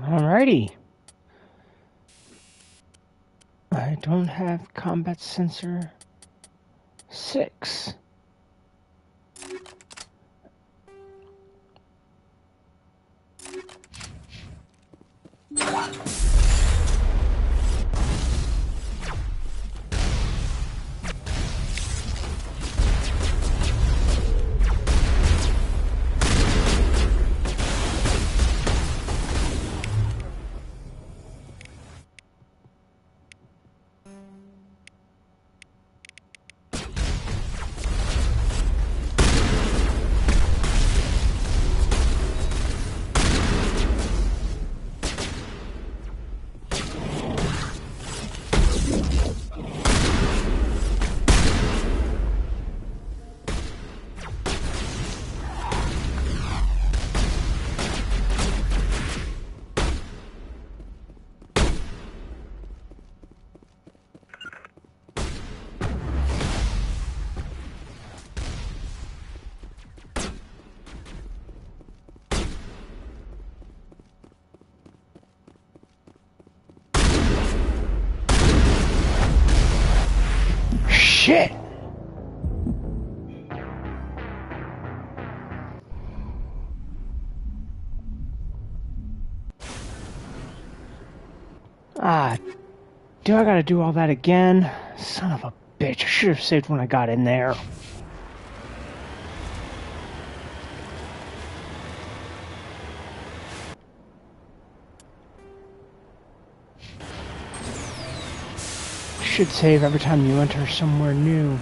Alrighty. I don't have combat sensor 6. Shit! Ah, do I gotta do all that again? Son of a bitch, I should have saved when I got in there. Should save every time you enter somewhere new.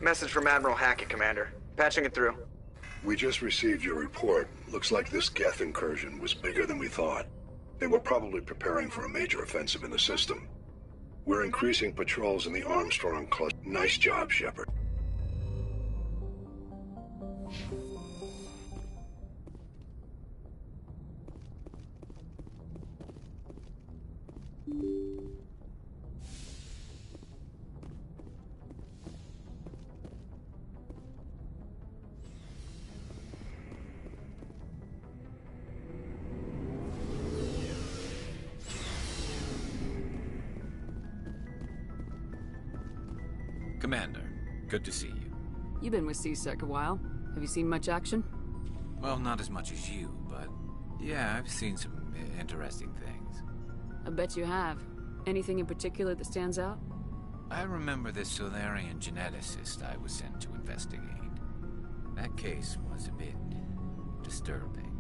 Message from Admiral Hackett, Commander. Patching it through. We just received your report. Looks like this Geth incursion was bigger than we thought. They were probably preparing for a major offensive in the system. We're increasing patrols in the Armstrong cluster. Nice job, Shepard. Commander, good to see you. You've been with C-Sec a while. Have you seen much action? Well, not as much as you, but yeah, I've seen some interesting things. I bet you have. Anything in particular that stands out? I remember this Solarian geneticist I was sent to investigate. That case was a bit disturbing.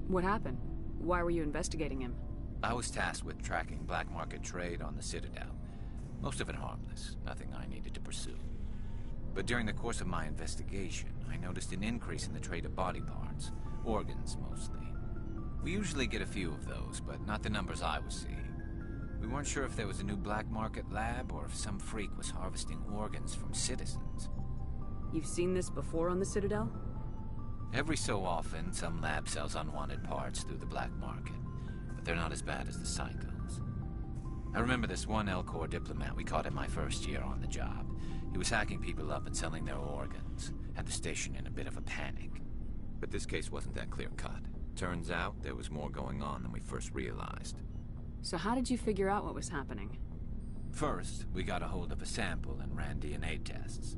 What happened? Why were you investigating him? I was tasked with tracking black market trade on the Citadel. Most of it harmless, nothing I needed to pursue. But during the course of my investigation, I noticed an increase in the trade of body parts, organs mostly. We usually get a few of those, but not the numbers I was seeing. We weren't sure if there was a new black market lab or if some freak was harvesting organs from citizens. You've seen this before on the Citadel? Every so often, some lab sells unwanted parts through the black market, but they're not as bad as the psychos. I remember this one L-Corps diplomat we caught in my first year on the job. He was hacking people up and selling their organs. Had the station in a bit of a panic. But this case wasn't that clear-cut. Turns out there was more going on than we first realized. So how did you figure out what was happening? First, we got a hold of a sample and ran DNA tests.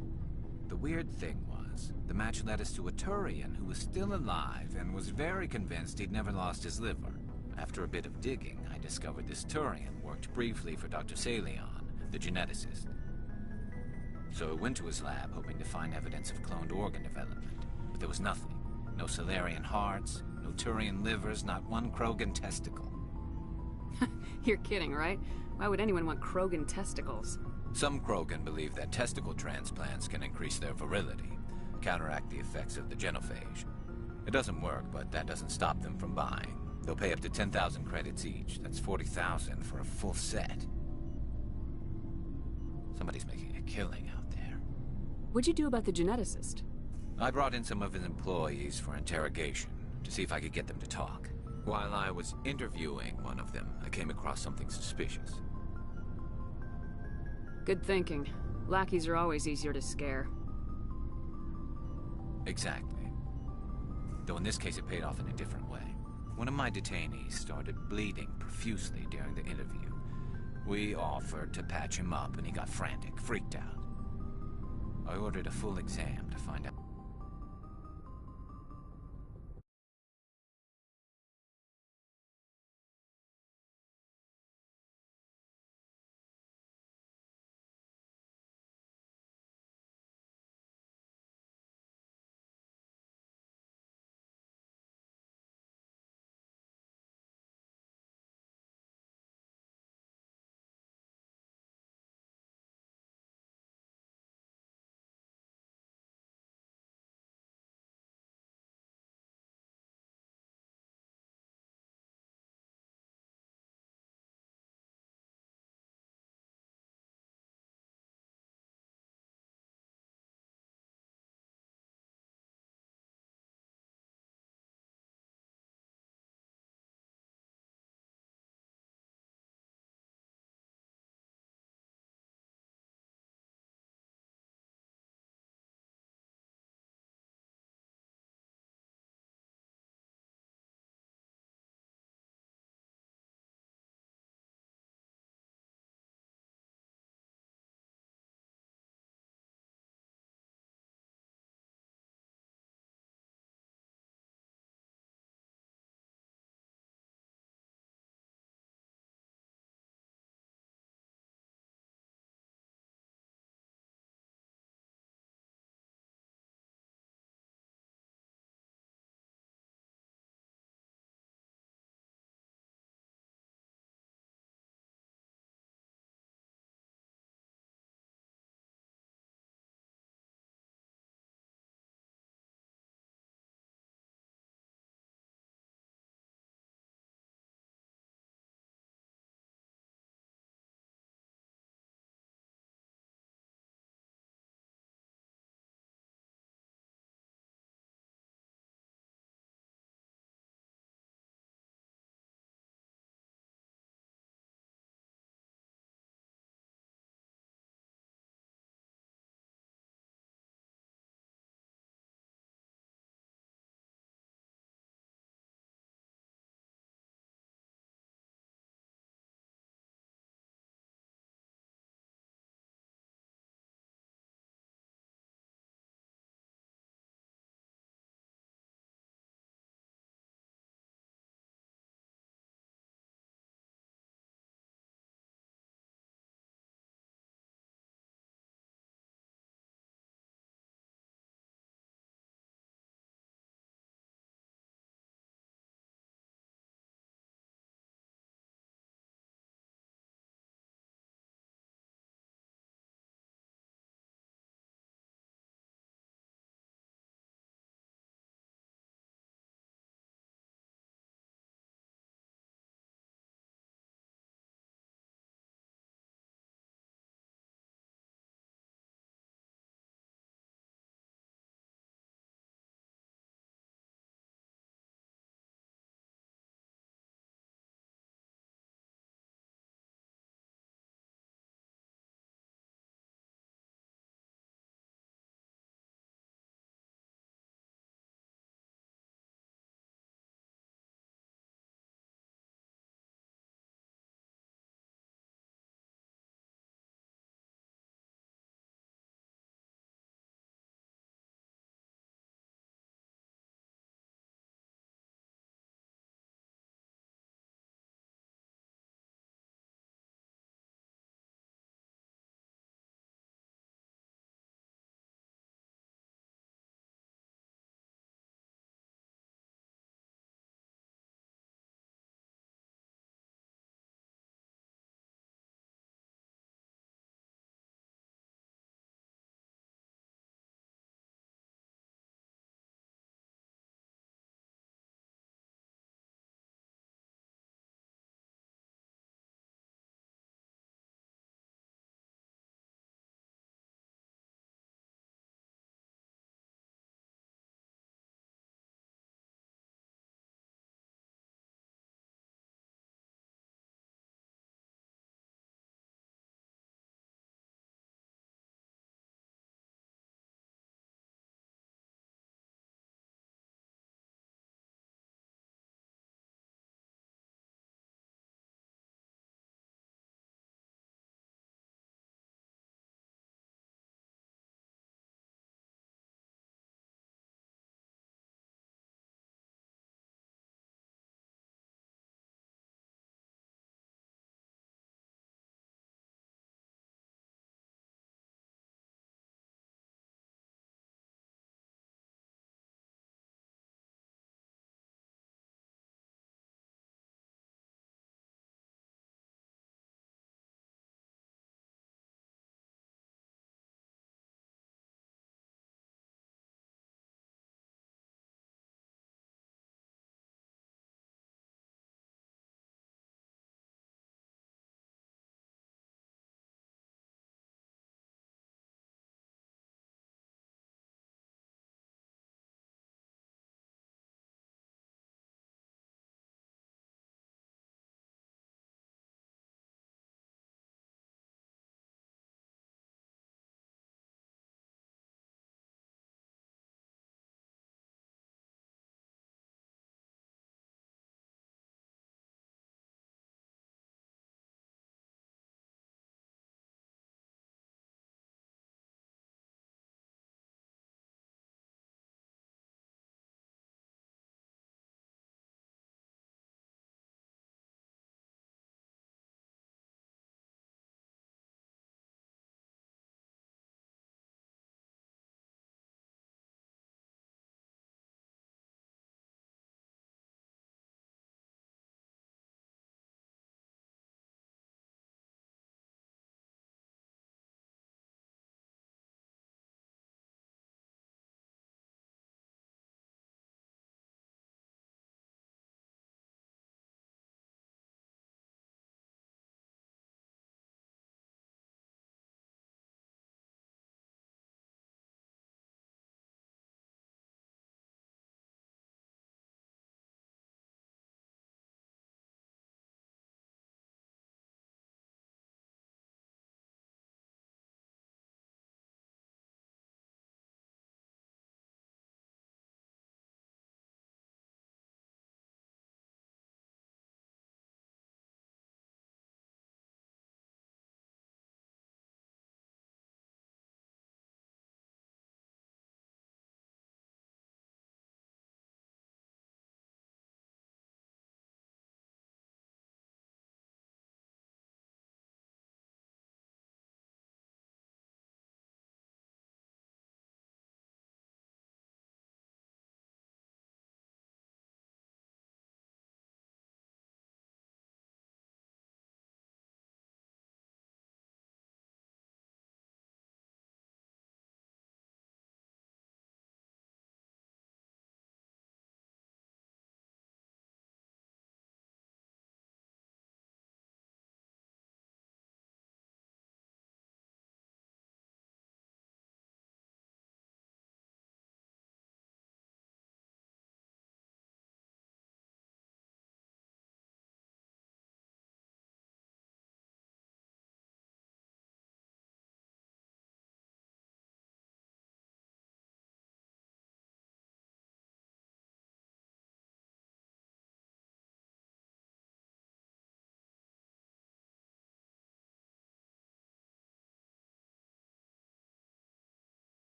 The weird thing was, the match led us to a Turian who was still alive and was very convinced he'd never lost his liver. After a bit of digging, I discovered this Turian worked briefly for Dr. Se'lai, the geneticist. So I went to his lab hoping to find evidence of cloned organ development, but there was nothing. No Solarian hearts, no Turian livers, not one Krogan testicle. You're kidding, right? Why would anyone want Krogan testicles? Some Krogan believe that testicle transplants can increase their virility, counteract the effects of the genophage. It doesn't work, but that doesn't stop them from buying. They'll pay up to 10,000 credits each. That's 40,000 for a full set. Somebody's making a killing out there. What'd you do about the geneticist? I brought in some of his employees for interrogation, to see if I could get them to talk. While I was interviewing one of them, I came across something suspicious. Good thinking. Lackeys are always easier to scare. Exactly. Though in this case it paid off in a different way. One of my detainees started bleeding profusely during the interview. We offered to patch him up and he got frantic, freaked out. I ordered a full exam to find out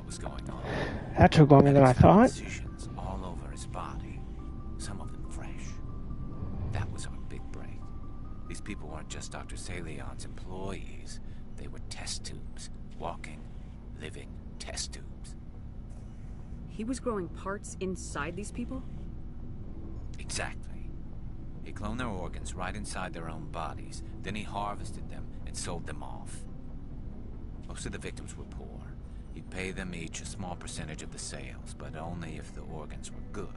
was going on. That took longer than I thought. Incisions all over his body, some of them fresh. That was our big break. These people weren't just Dr. Se'lai's employees. They were test tubes. Walking, living test tubes. He was growing parts inside these people? Exactly. He cloned their organs right inside their own bodies. Then he harvested them and sold them off. Most of the victims were poor. He'd pay them each a small percentage of the sales, but only if the organs were good.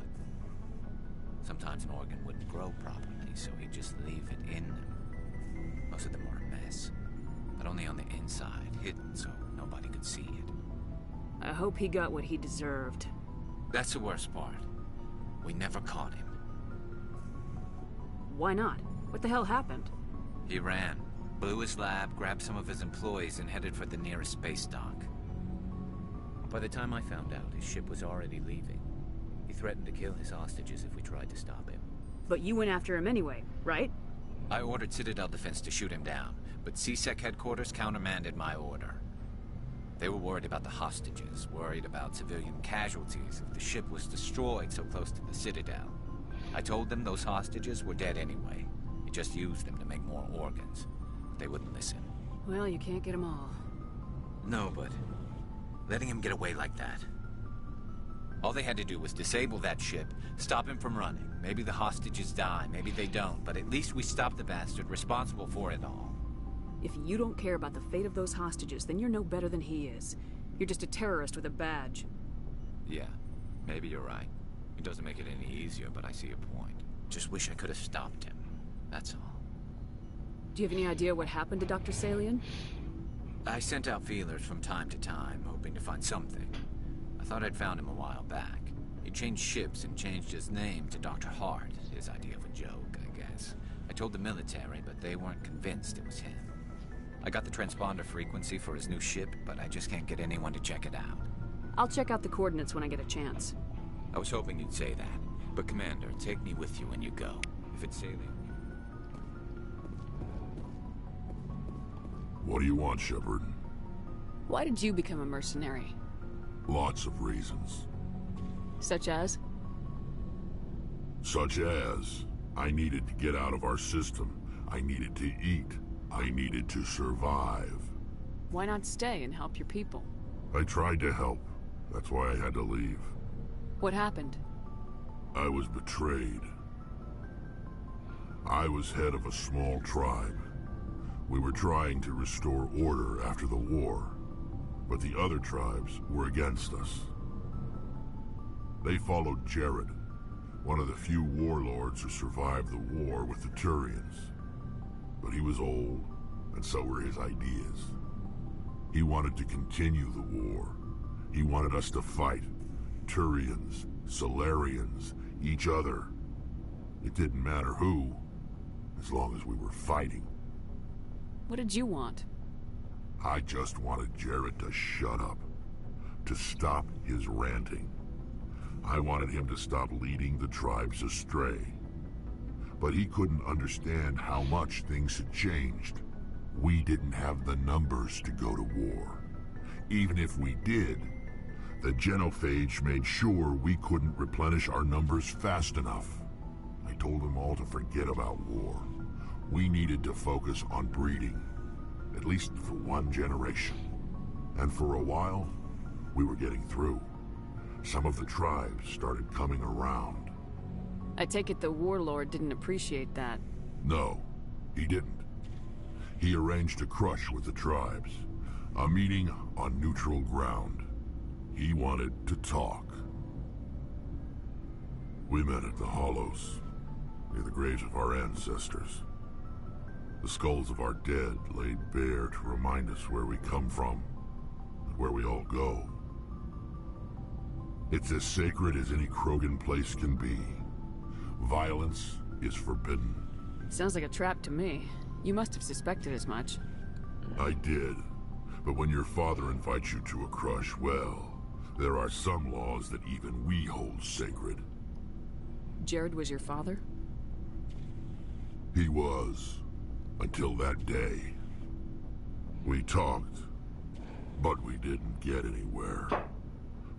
Sometimes an organ wouldn't grow properly, so he'd just leave it in them. Most of them were a mess, but only on the inside, hidden so nobody could see it. I hope he got what he deserved. That's the worst part. We never caught him. Why not? What the hell happened? He ran, blew his lab, grabbed some of his employees, and headed for the nearest space dock. By the time I found out, his ship was already leaving. He threatened to kill his hostages if we tried to stop him. But you went after him anyway, right? I ordered Citadel Defense to shoot him down, but CSEC headquarters countermanded my order. They were worried about the hostages, worried about civilian casualties if the ship was destroyed so close to the Citadel. I told them those hostages were dead anyway. He just used them to make more organs. They wouldn't listen. Well, you can't get them all. No, but letting him get away like that. All they had to do was disable that ship, stop him from running. Maybe the hostages die, maybe they don't, but at least we stopped the bastard responsible for it all. If you don't care about the fate of those hostages, then you're no better than he is. You're just a terrorist with a badge. Yeah, maybe you're right. It doesn't make it any easier, but I see your point. Just wish I could have stopped him. That's all. Do you have any idea what happened to Dr. Se'lai? I sent out feelers from time to time, hoping to find something. I thought I'd found him a while back. He changed ships and changed his name to Dr. Hart. His idea of a joke, I guess. I told the military, but they weren't convinced it was him. I got the transponder frequency for his new ship, but I just can't get anyone to check it out. I'll check out the coordinates when I get a chance. I was hoping you'd say that. But Commander, take me with you when you go. If it's sailing... What do you want, Shepard? Why did you become a mercenary? Lots of reasons. Such as? Such as, I needed to get out of our system. I needed to eat. I needed to survive. Why not stay and help your people? I tried to help. That's why I had to leave. What happened? I was betrayed. I was head of a small tribe. We were trying to restore order after the war, but the other tribes were against us. They followed Jared, one of the few warlords who survived the war with the Turians. But he was old, and so were his ideas. He wanted to continue the war. He wanted us to fight. Turians, Solarians, each other. It didn't matter who, as long as we were fighting. What did you want? I just wanted Jared to shut up, to stop his ranting. I wanted him to stop leading the tribes astray. But he couldn't understand how much things had changed. We didn't have the numbers to go to war. Even if we did, the genophage made sure we couldn't replenish our numbers fast enough. I told them all to forget about war. We needed to focus on breeding, at least for one generation. And for a while, we were getting through. Some of the tribes started coming around. I take it the warlord didn't appreciate that. No, he didn't. He arranged a crush with the tribes, a meeting on neutral ground. He wanted to talk. We met at the Hollows, near the graves of our ancestors. The skulls of our dead laid bare to remind us where we come from, and where we all go. It's as sacred as any Krogan place can be. Violence is forbidden. Sounds like a trap to me. You must have suspected as much. I did. But when your father invites you to a crush, well, there are some laws that even we hold sacred. Jared was your father? He was. Until that day. We talked, but we didn't get anywhere.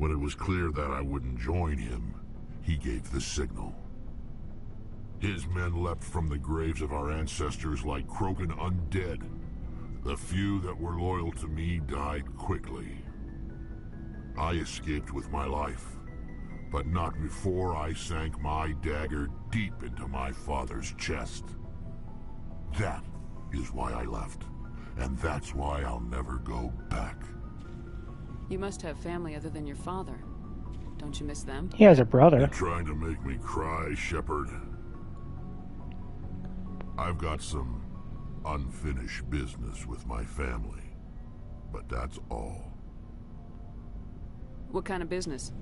When it was clear that I wouldn't join him, he gave the signal. His men leapt from the graves of our ancestors like Krogan undead. The few that were loyal to me died quickly. I escaped with my life, but not before I sank my dagger deep into my father's chest. That is why I left, and that's why I'll never go back. You must have family other than your father. Don't you miss them? He has a brother. You're trying to make me cry, Shepard. I've got some unfinished business with my family, but that's all. What kind of business?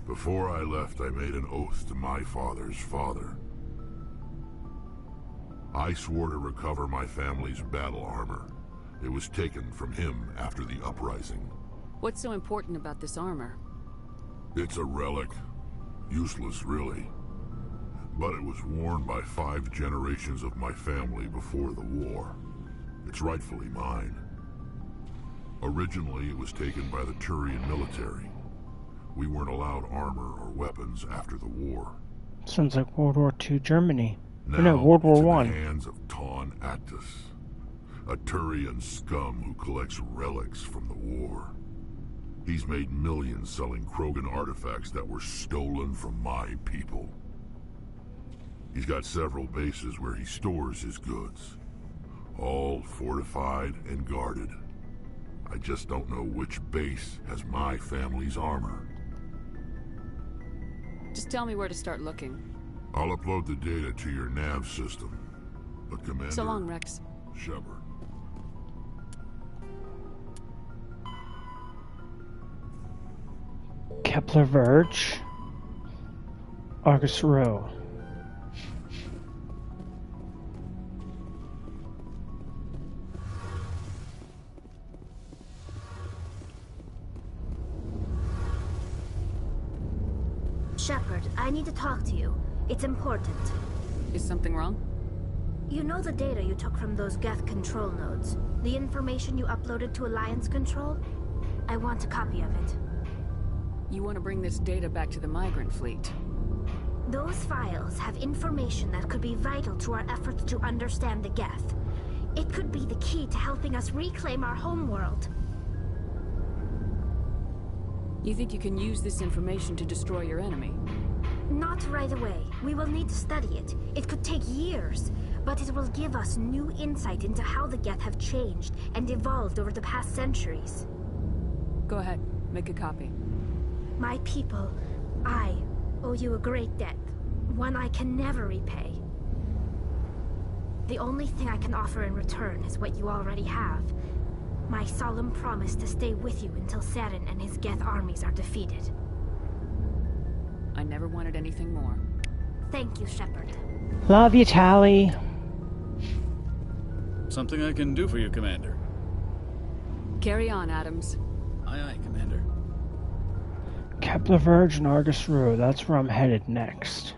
Before I left, I made an oath to my father's father. I swore to recover my family's battle armor. It was taken from him after the uprising. What's so important about this armor? It's a relic. Useless, really. But it was worn by 5 generations of my family before the war. It's rightfully mine. Originally, it was taken by the Turian military. We weren't allowed armor or weapons after the war. Sounds like World War II Germany. Now, No, World War it's in One. the hands of Ton Actus, a Turian scum who collects relics from the war. He's made millions selling Krogan artifacts that were stolen from my people. He's got several bases where he stores his goods, all fortified and guarded. I just don't know which base has my family's armor. Just tell me where to start looking. I'll upload the data to your nav system. But Commander... So long, Rex. Shepard. Kepler Verge. Argus Row. Shepard, I need to talk to you. It's important. Is something wrong? You know the data you took from those Geth control nodes? The information you uploaded to Alliance Control? I want a copy of it. You want to bring this data back to the migrant fleet? Those files have information that could be vital to our efforts to understand the Geth. It could be the key to helping us reclaim our homeworld. You think you can use this information to destroy your enemy? Not right away. We will need to study it. It could take years, but it will give us new insight into how the Geth have changed and evolved over the past centuries. Go ahead, make a copy. My people, I owe you a great debt, one I can never repay. The only thing I can offer in return is what you already have. My solemn promise to stay with you until Saren and his Geth armies are defeated. I never wanted anything more. Thank you, Shepard. Love you, Tally. Something I can do for you, Commander. Carry on, Adams. Aye, aye, Commander. Kepler Verge and Argus Row. That's where I'm headed next.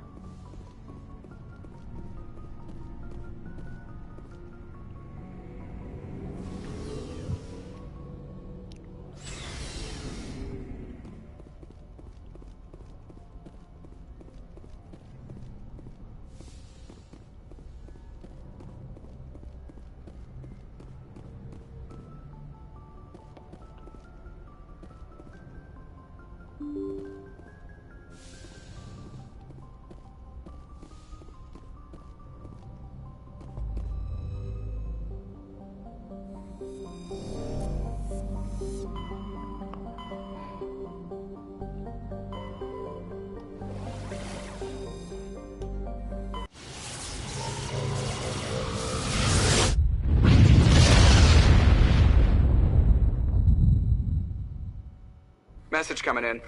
Message coming in.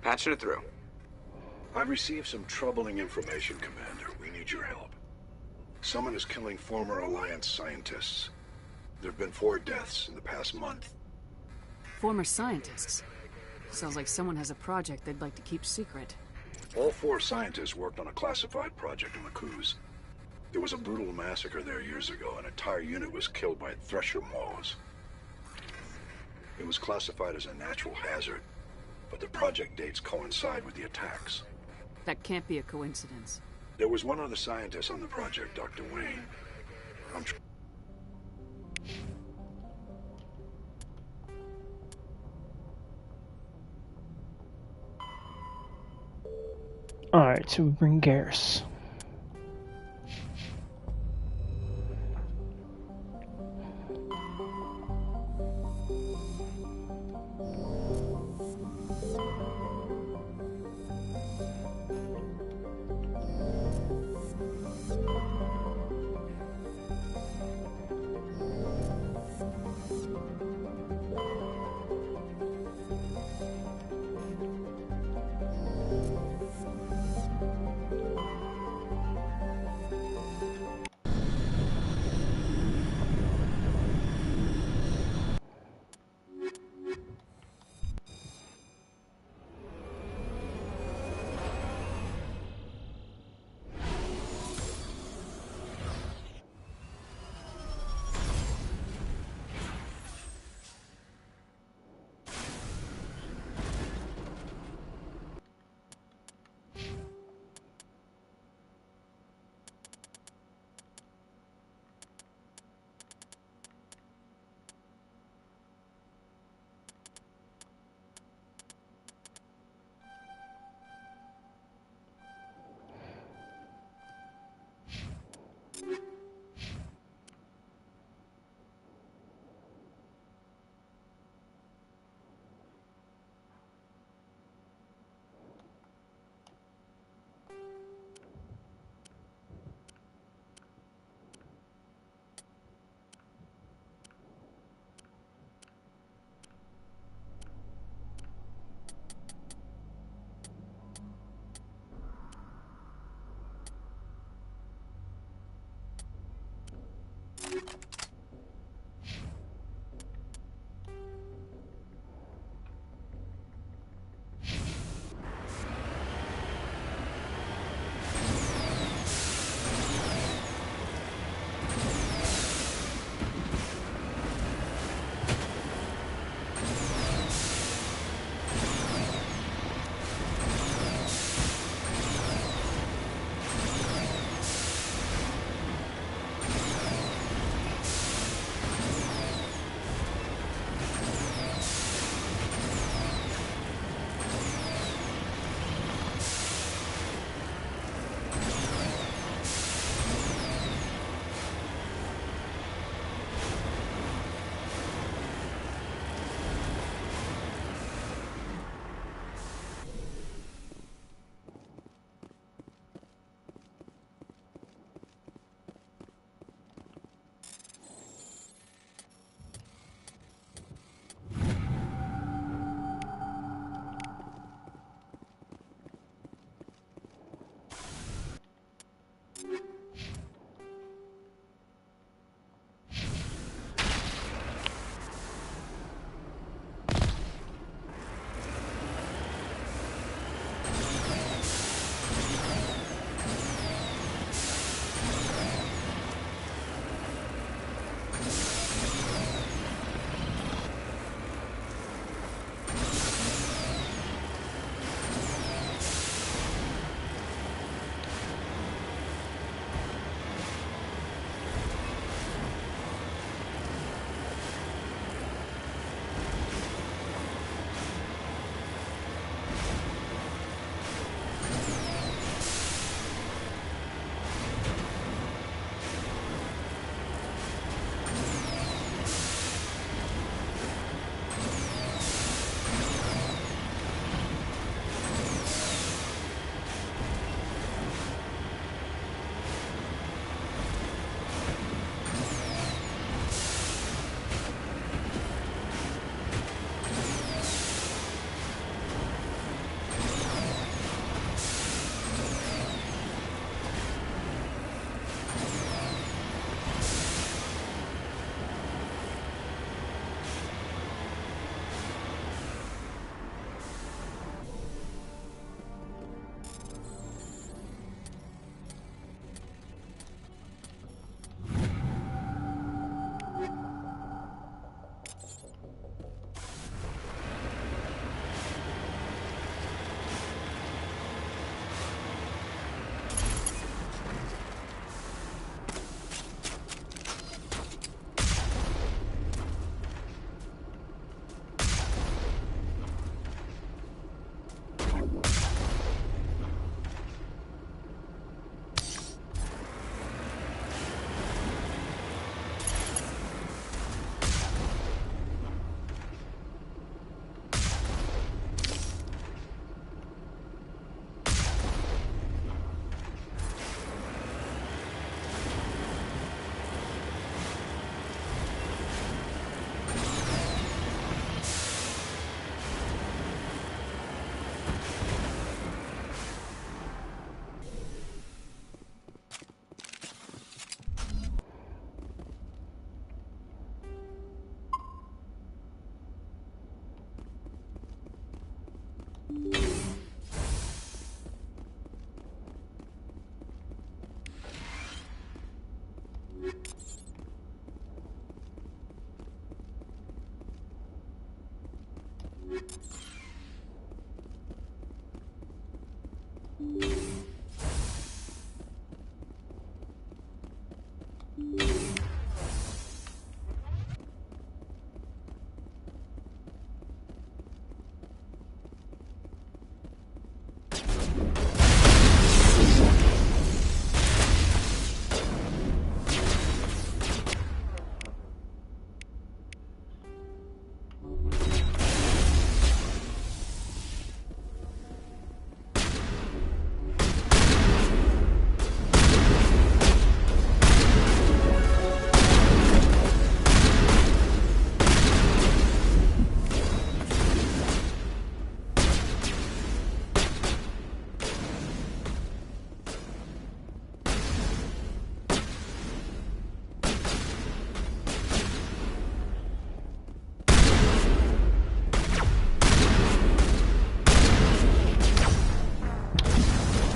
Patching it through. I've received some troubling information, Commander. We need your help. Someone is killing former Alliance scientists. There have been 4 deaths in the past month. Former scientists. Sounds like someone has a project they'd like to keep secret. All 4 scientists worked on a classified project in the Kuz. There was a brutal massacre there years ago. An entire unit was killed by Thresher Maws. It was classified as a natural hazard, but the project dates coincide with the attacks. That can't be a coincidence. There was one other scientist on the project, Dr. Wayne. I'm tr- Alright, so we bring Garrus.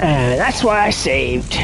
And that's why I saved.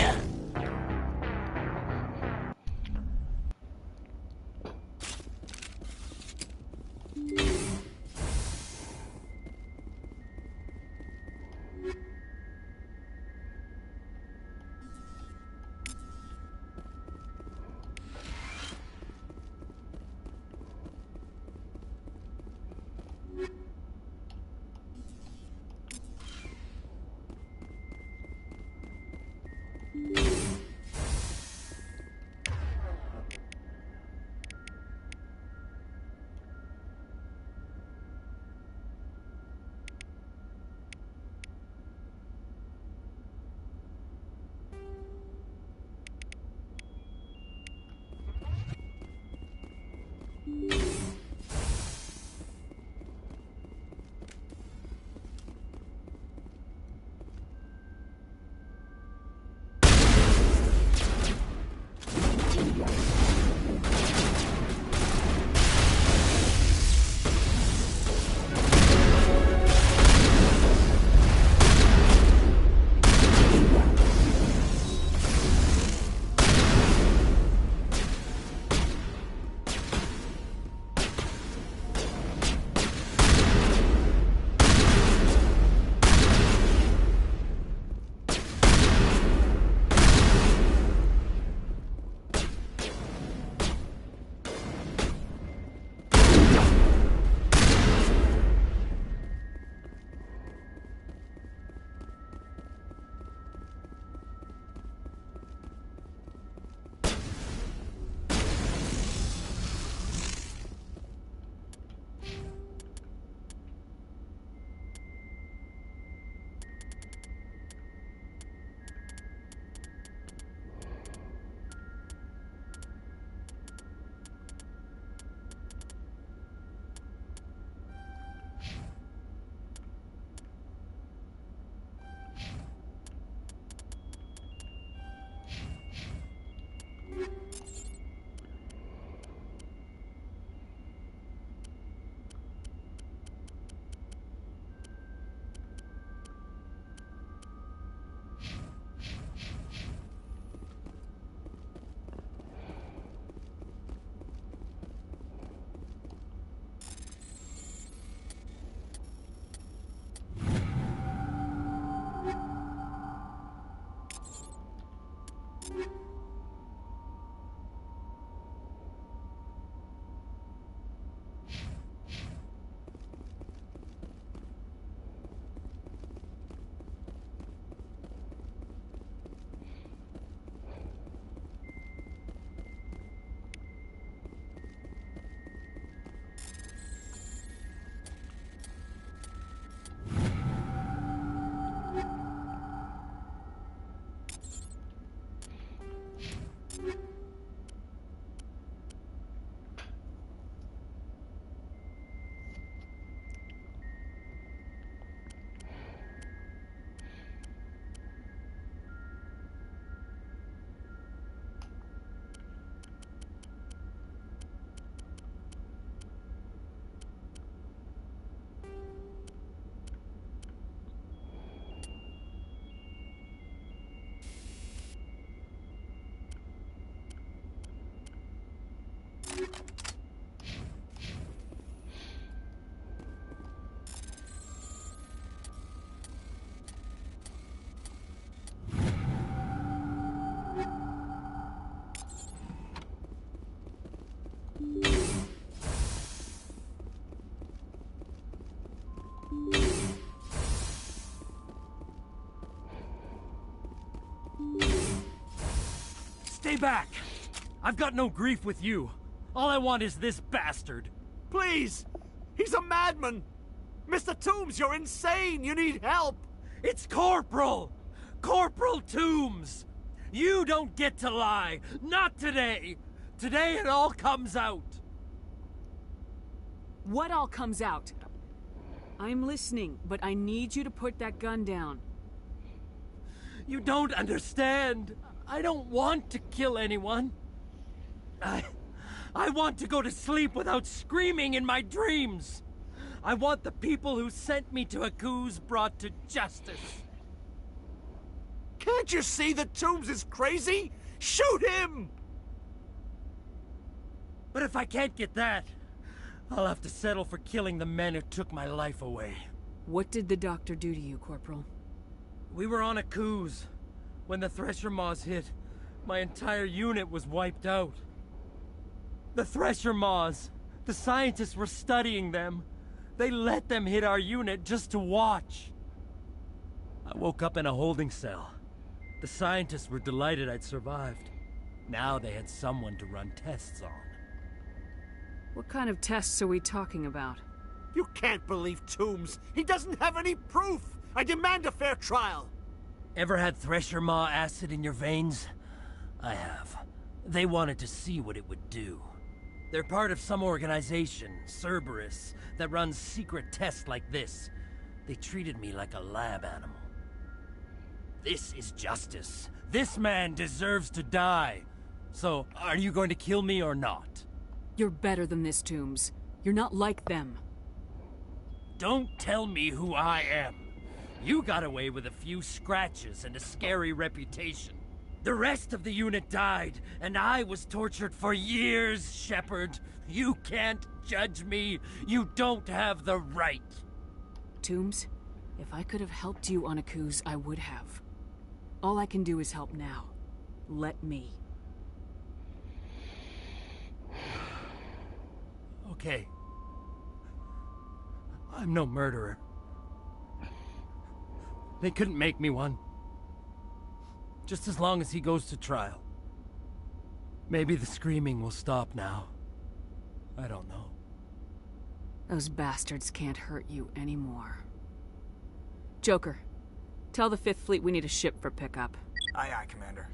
Stay back! I've got no grief with you. All I want is this bastard. Please! He's a madman! Mr. Toombs, you're insane! You need help! It's Corporal! Corporal Toombs! You don't get to lie! Not today! Today it all comes out! What all comes out? I'm listening, but I need you to put that gun down. You don't understand. I don't want to kill anyone. I want to go to sleep without screaming in my dreams. I want the people who sent me to Aku's brought to justice. Can't you see that Toombs is crazy? Shoot him! But if I can't get that, I'll have to settle for killing the men who took my life away. What did the doctor do to you, Corporal? We were on Aku's. When the Thresher Maws hit, my entire unit was wiped out. The Thresher Maws, the scientists were studying them. They let them hit our unit just to watch. I woke up in a holding cell. The scientists were delighted I'd survived. Now they had someone to run tests on. What kind of tests are we talking about? You can't believe Toombs. He doesn't have any proof. I demand a fair trial. Ever had Thresher Maw acid in your veins? I have. They wanted to see what it would do. They're part of some organization, Cerberus, that runs secret tests like this. They treated me like a lab animal. This is justice. This man deserves to die. So, are you going to kill me or not? You're better than this, Toombs. You're not like them. Don't tell me who I am. You got away with a few scratches and a scary reputation. The rest of the unit died, and I was tortured for years, Shepard. You can't judge me. You don't have the right. Toombs, if I could have helped you on Aku's, I would have. All I can do is help now. Let me. Okay. I'm no murderer. They couldn't make me one. Just as long as he goes to trial. Maybe the screaming will stop now. I don't know. Those bastards can't hurt you anymore. Joker, tell the 5th Fleet we need a ship for pickup. Aye, aye, Commander.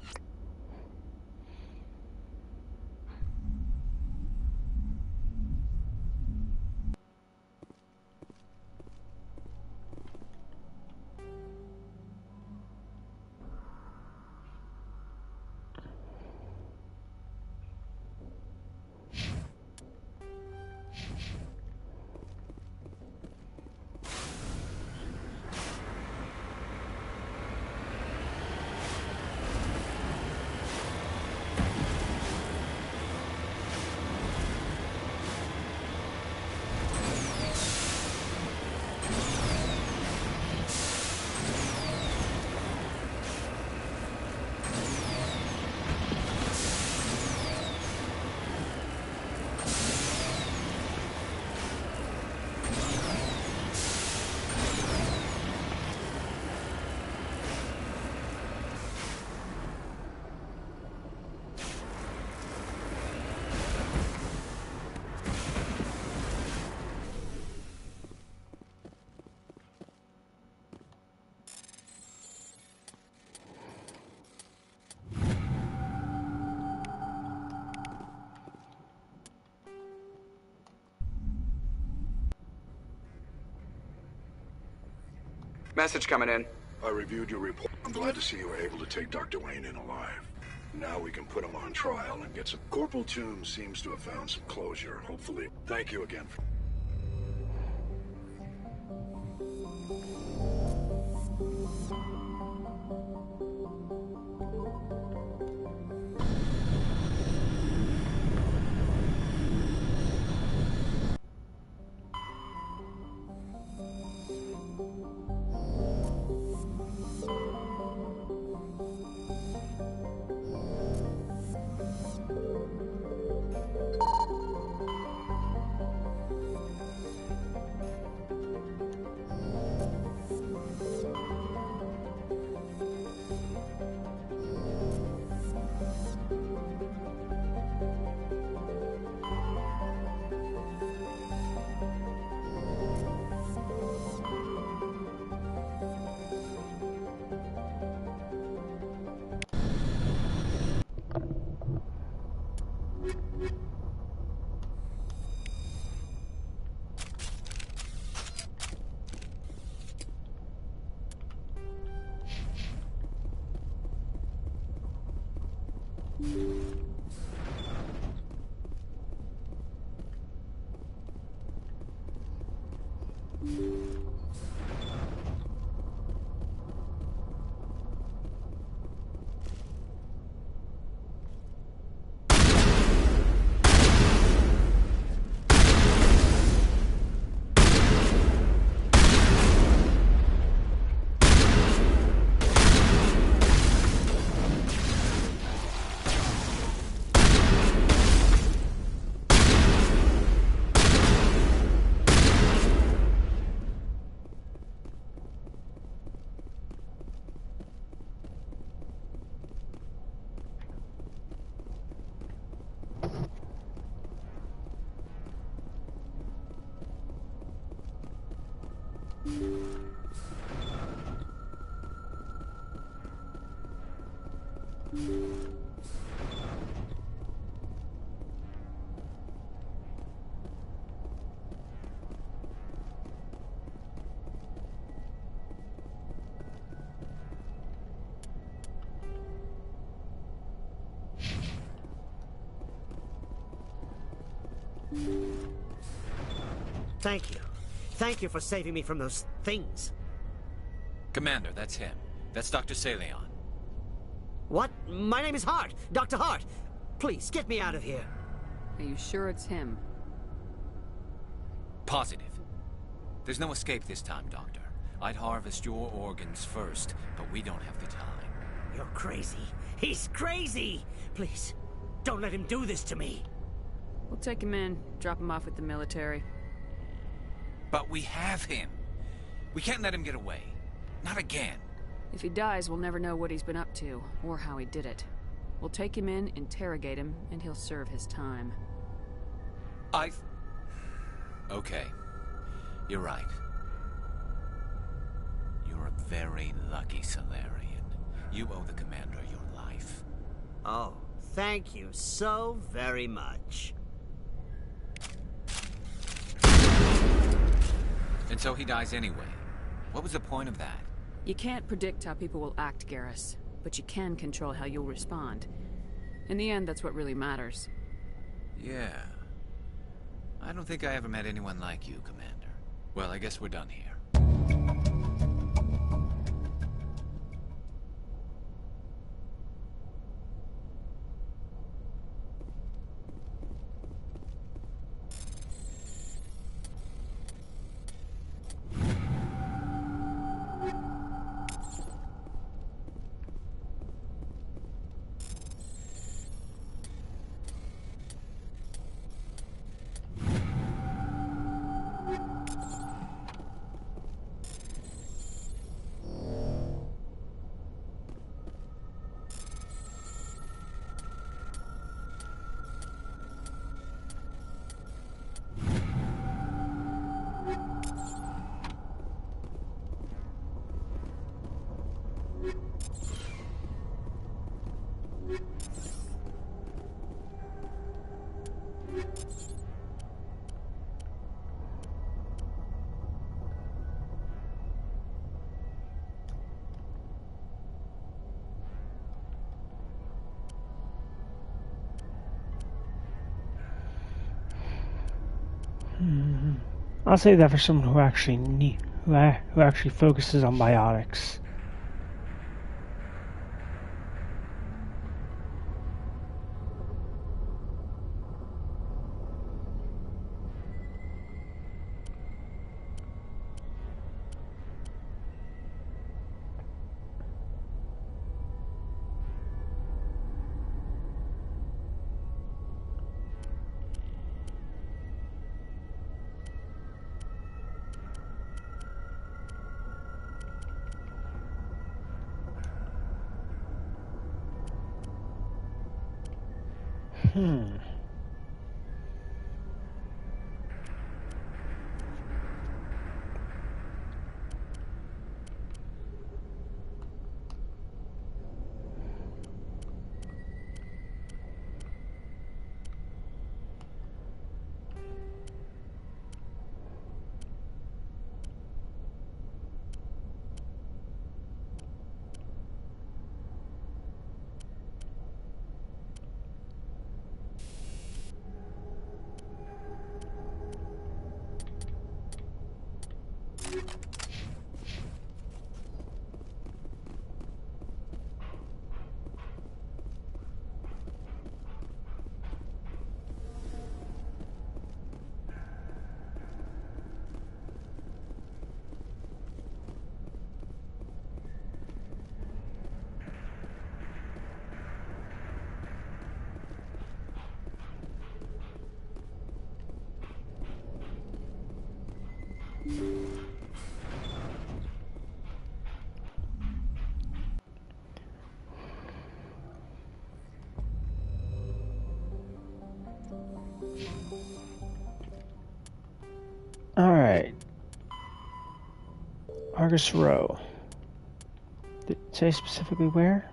Message coming in. I reviewed your report. I'm glad to see you were able to take Dr. Wayne in alive. Now we can put him on trial and get some... Corporal Toombs seems to have found some closure, hopefully. Thank you again for... Thank you. Thank you for saving me from those things. Commander, that's him. That's Dr. Se'lai. What? My name is Hart. Dr. Hart. Please, get me out of here. Are you sure it's him? Positive. There's no escape this time, Doctor. I'd harvest your organs first, but we don't have the time. You're crazy. He's crazy! Please, don't let him do this to me. We'll take him in, drop him off with the military. But we have him. We can't let him get away. Not again. If he dies, we'll never know what he's been up to, or how he did it. We'll take him in, interrogate him, and he'll serve his time. Okay. You're right. You're a very lucky Solarian. You owe the Commander your life. Oh, thank you so very much. And so he dies anyway. What was the point of that? You can't predict how people will act, Garrus, but you can control how you'll respond. In the end, that's what really matters. Yeah. I don't think I ever met anyone like you, Commander. Well, I guess we're done here. I'll say that for someone who actually who actually focuses on biotics. Argus Row. Did it say specifically where?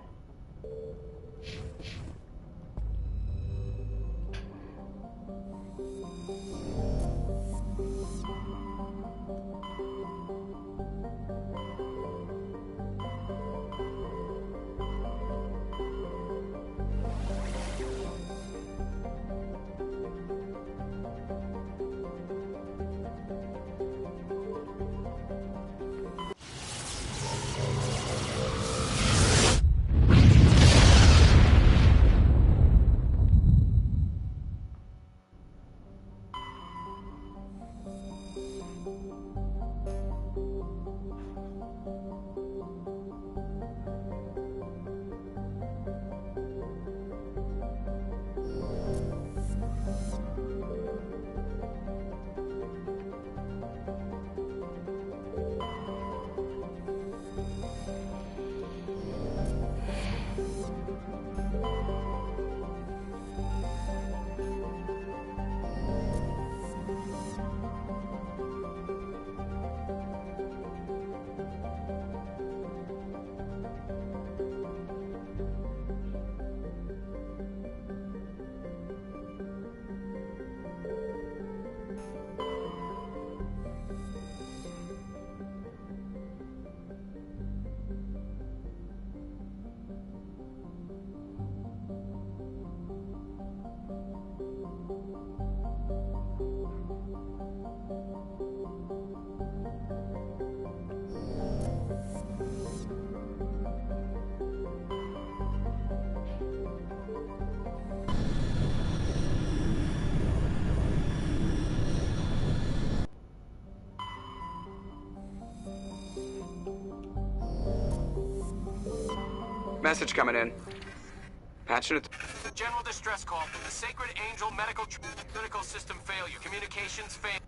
Message coming in. Patching it. General distress call from the Sacred Angel Medical System failure. Communications fail.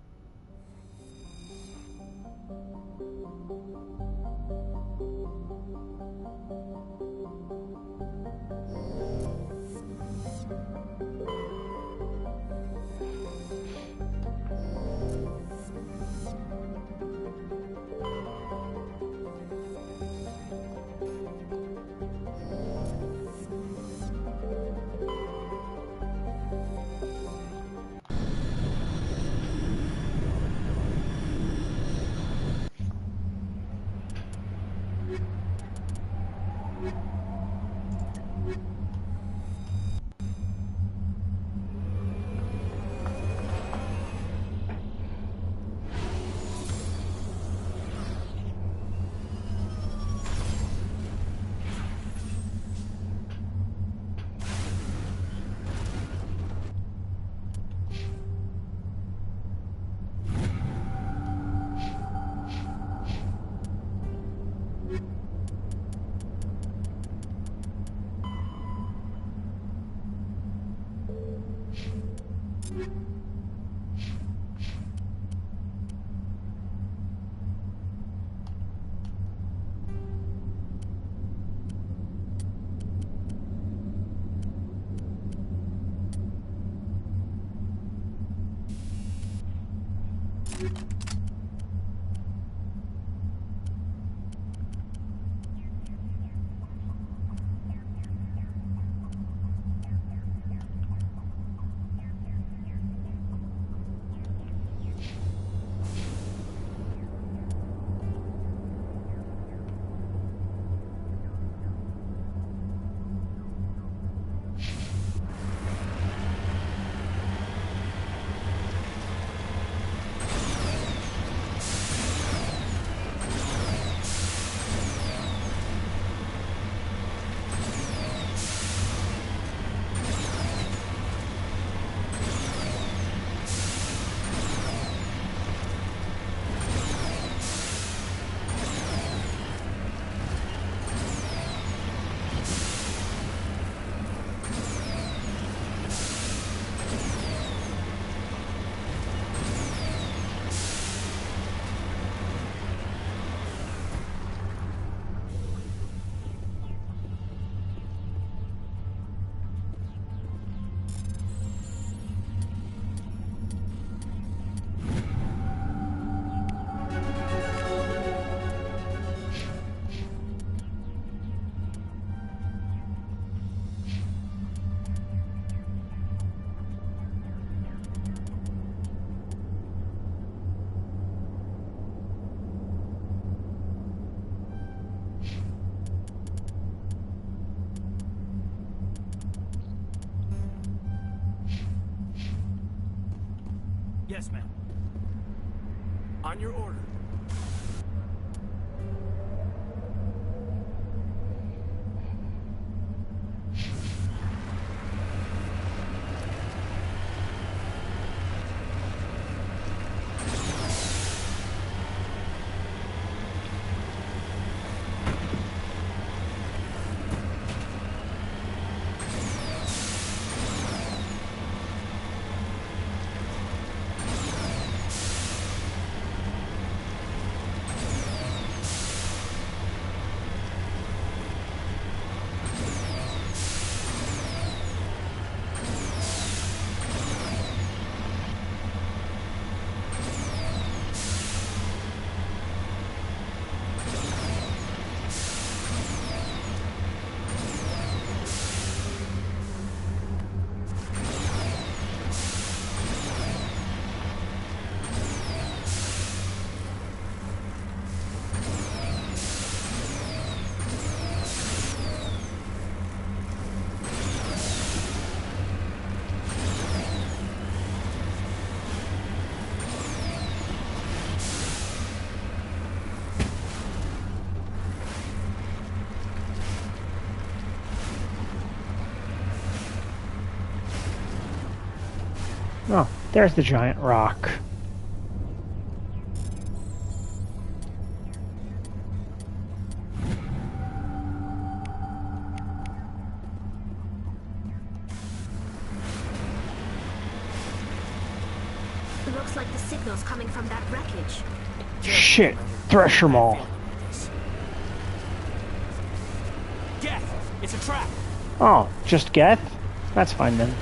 Yes, ma'am. On your order. Oh, there's the giant rock. Looks like the signal's coming from that wreckage. Shit, Thresher Maw. Geth, it's a trap. Oh, just Geth? That's fine then.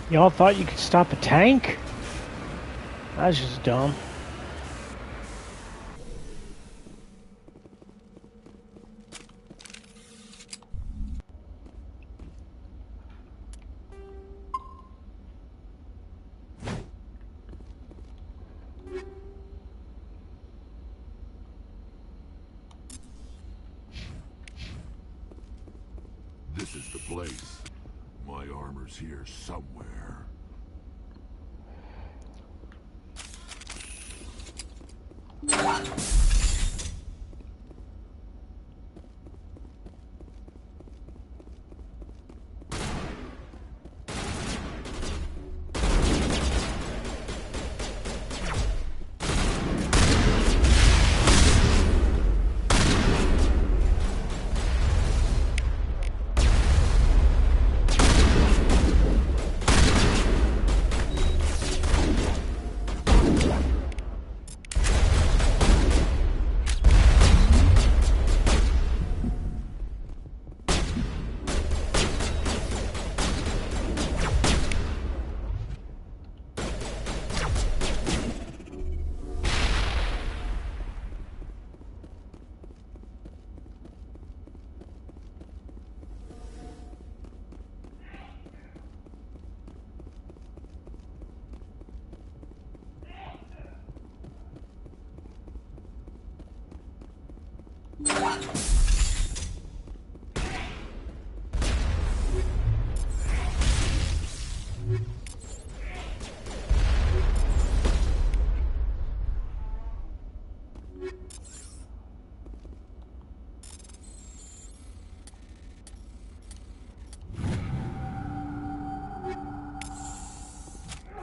Y'all thought you could stop a tank? That's just dumb. This is the place. My armor's here somewhere.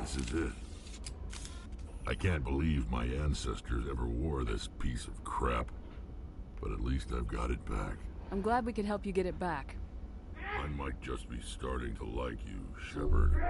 This is it. I can't believe my ancestors ever wore this piece of crap. But at least I've got it back. I'm glad we could help you get it back. I might just be starting to like you, Shepard.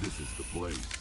This is the place.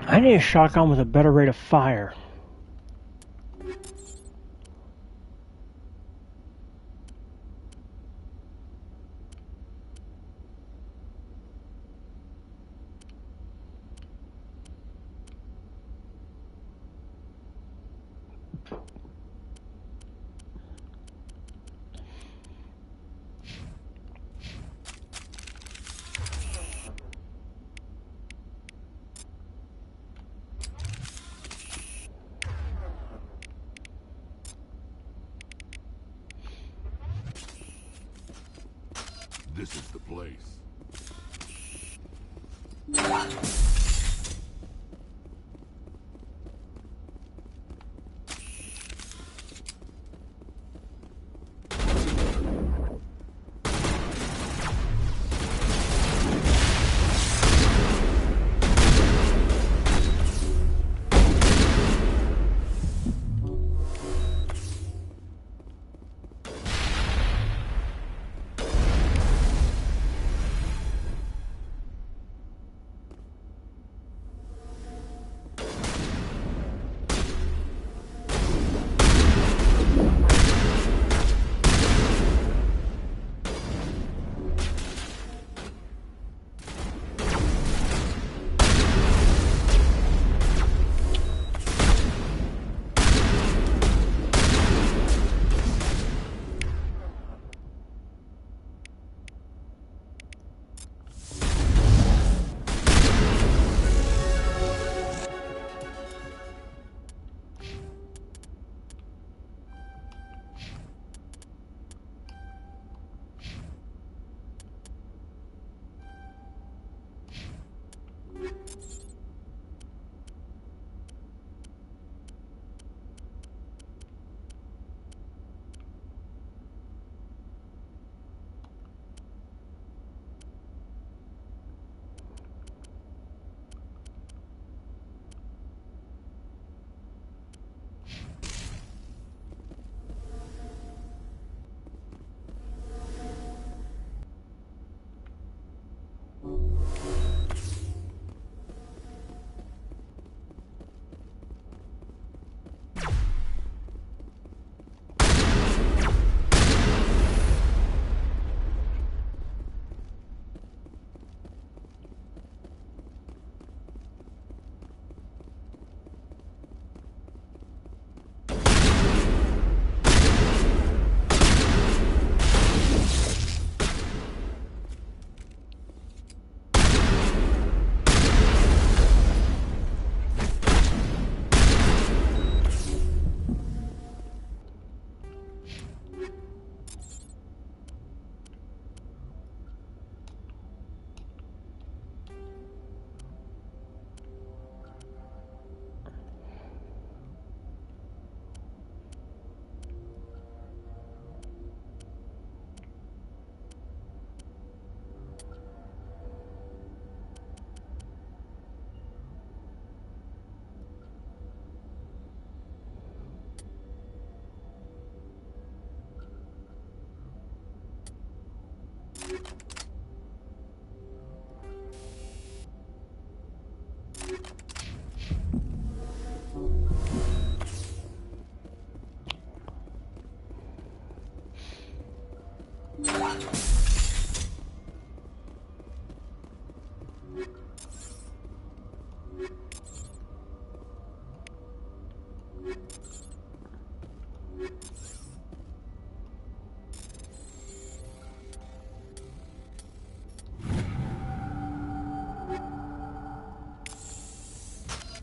I need a shotgun with a better rate of fire. This is the place.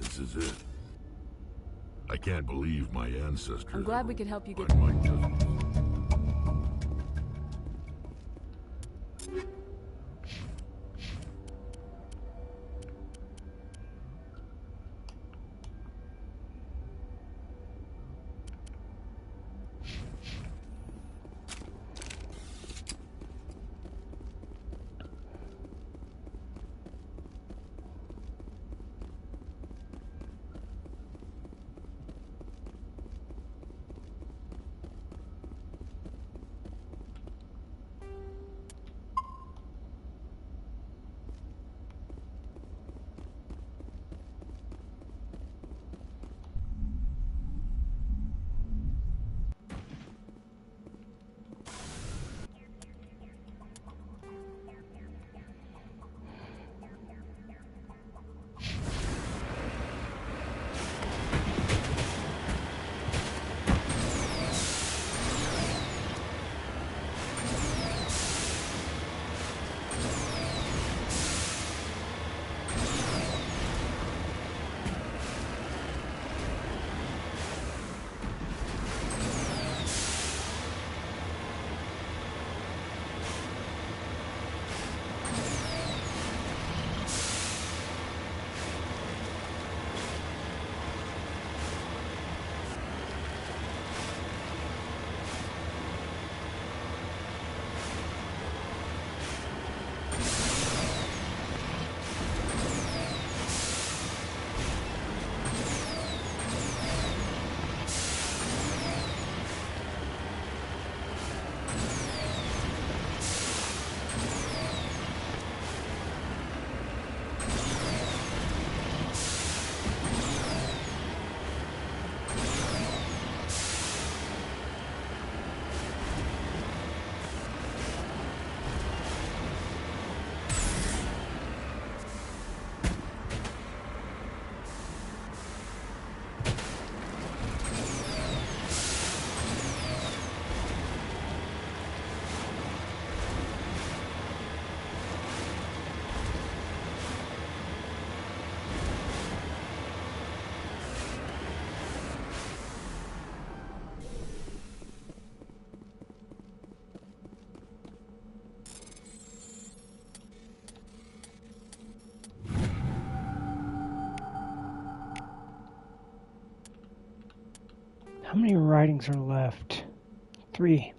This is it. I can't believe my ancestors... I'm glad we could help you get... I might just... How many writings are left? 3.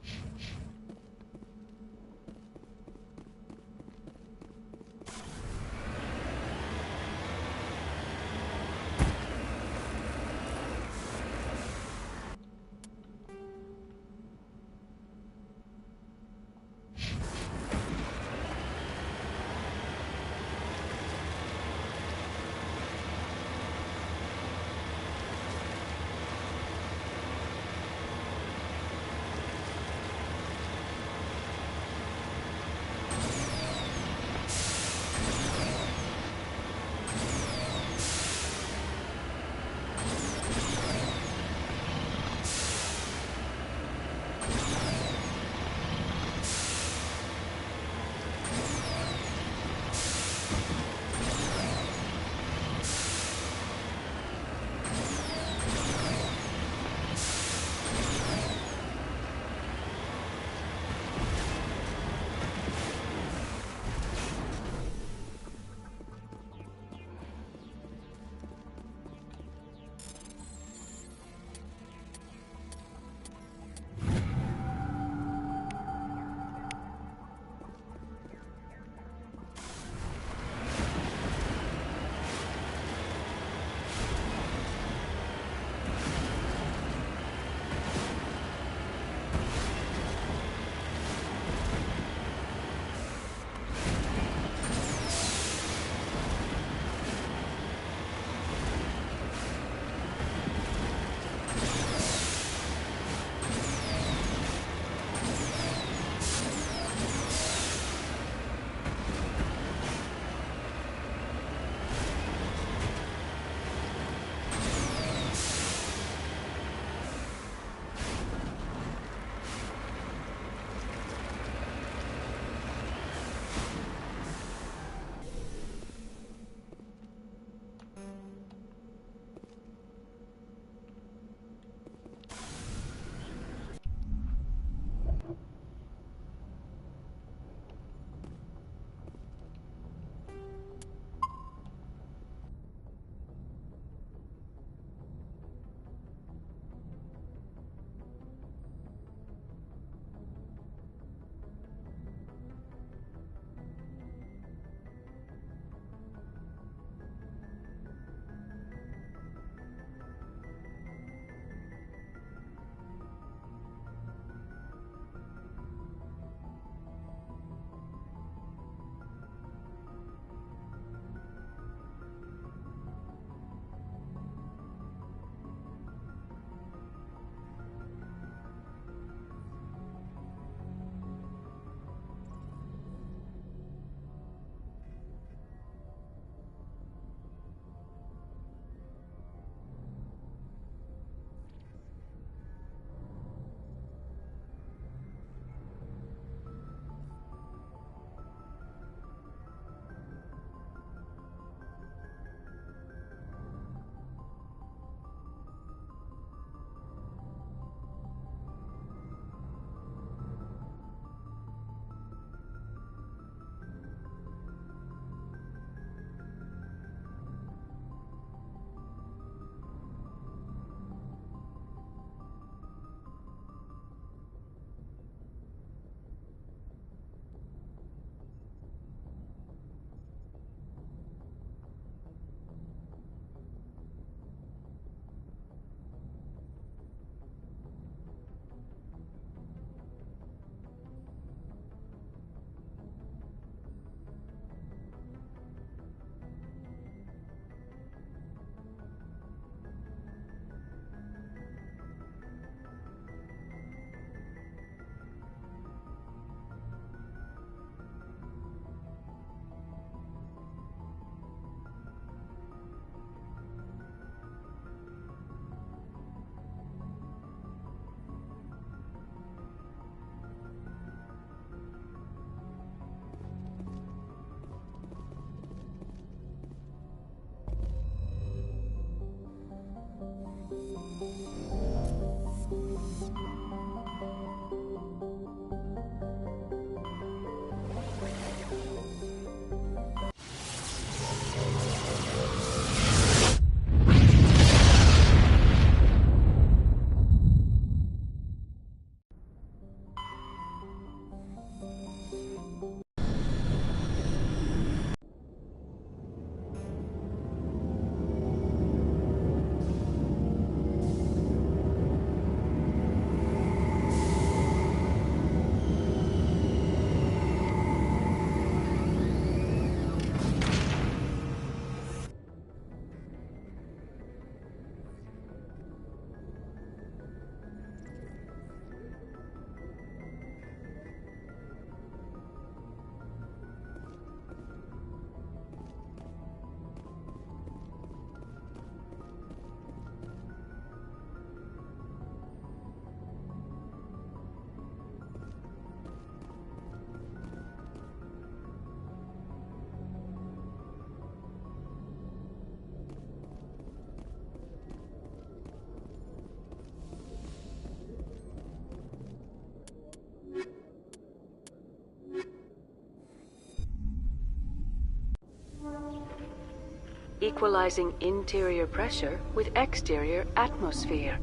equalizing interior pressure with exterior atmosphere.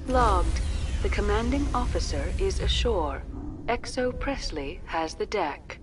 Logged. The commanding officer is ashore. Exo Presley has the deck.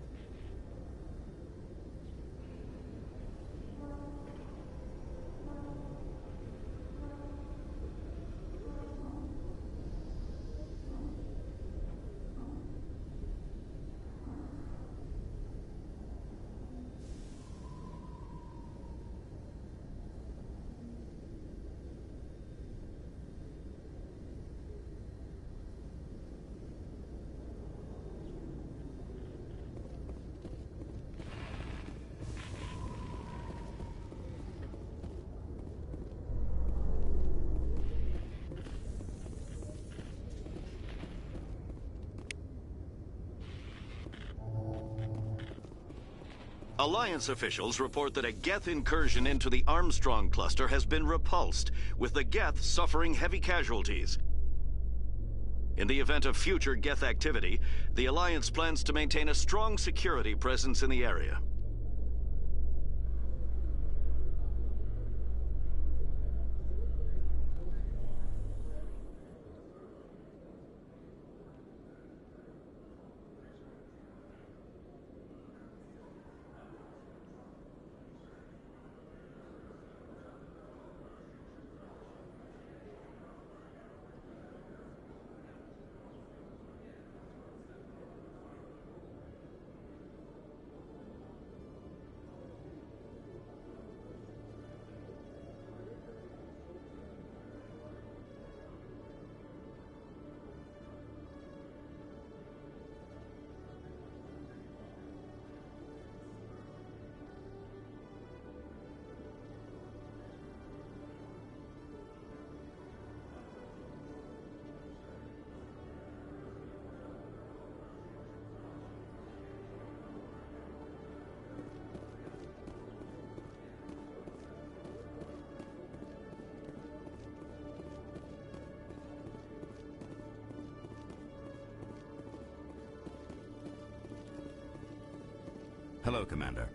Alliance officials report that a Geth incursion into the Armstrong cluster has been repulsed, with the Geth suffering heavy casualties. In the event of future Geth activity, the Alliance plans to maintain a strong security presence in the area. Hello, Commander.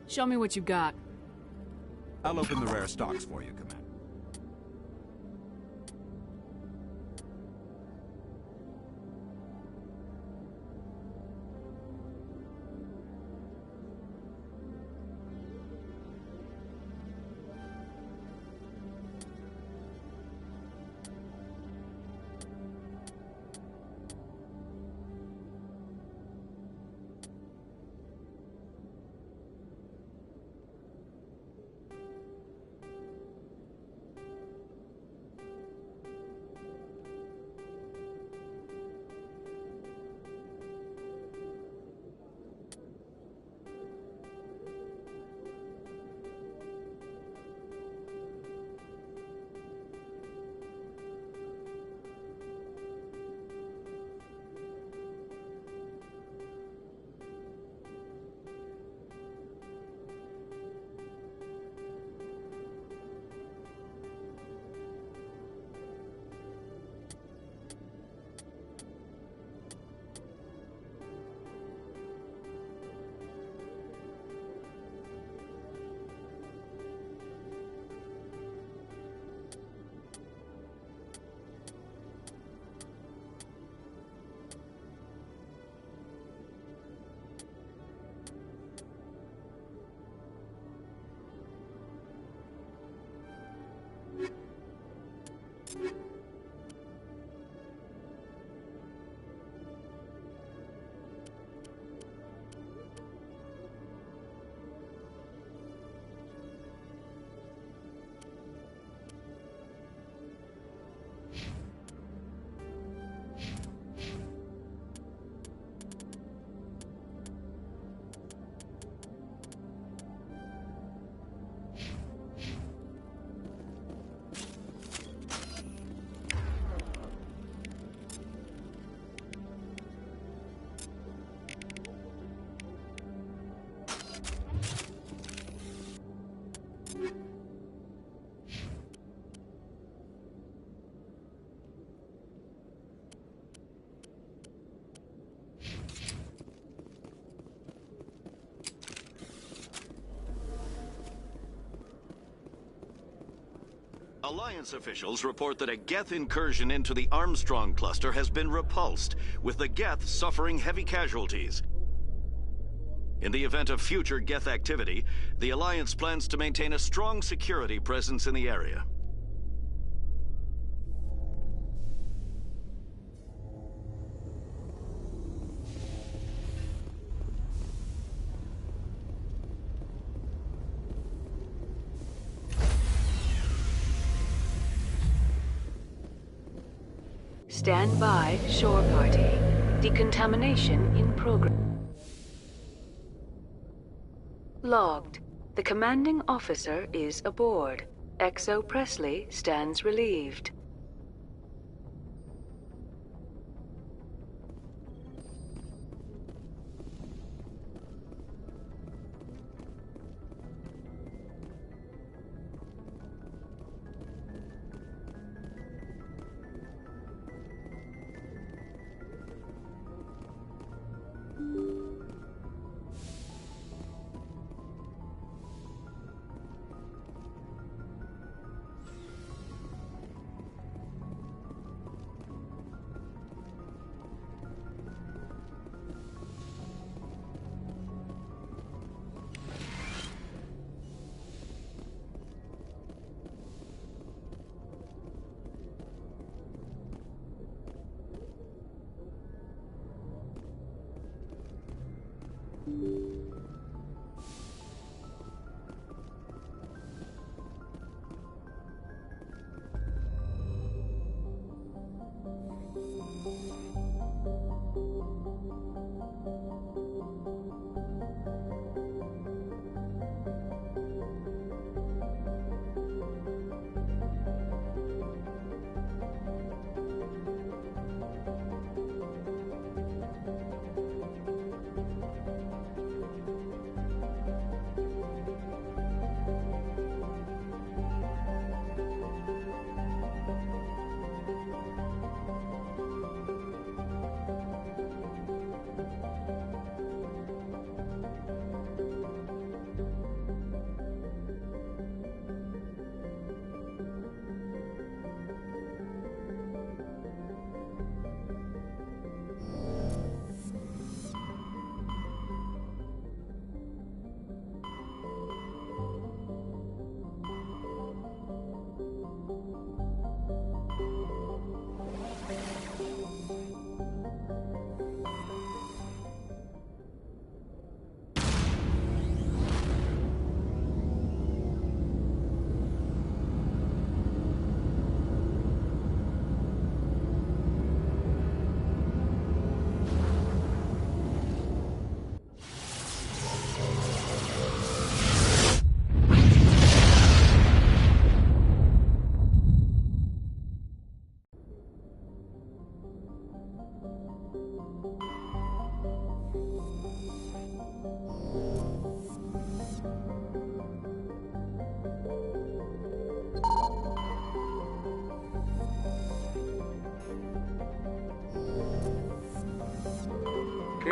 Show me what you got. I'll open the rare stocks for you, Commander. Alliance officials report that a Geth incursion into the Armstrong cluster has been repulsed, with the Geth suffering heavy casualties. In the event of future Geth activity, the Alliance plans to maintain a strong security presence in the area. Stand by, shore party. Decontamination in progress. Logged. The commanding officer is aboard. XO Presley stands relieved.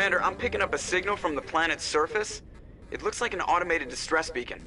Commander, I'm picking up a signal from the planet's surface. It looks like an automated distress beacon.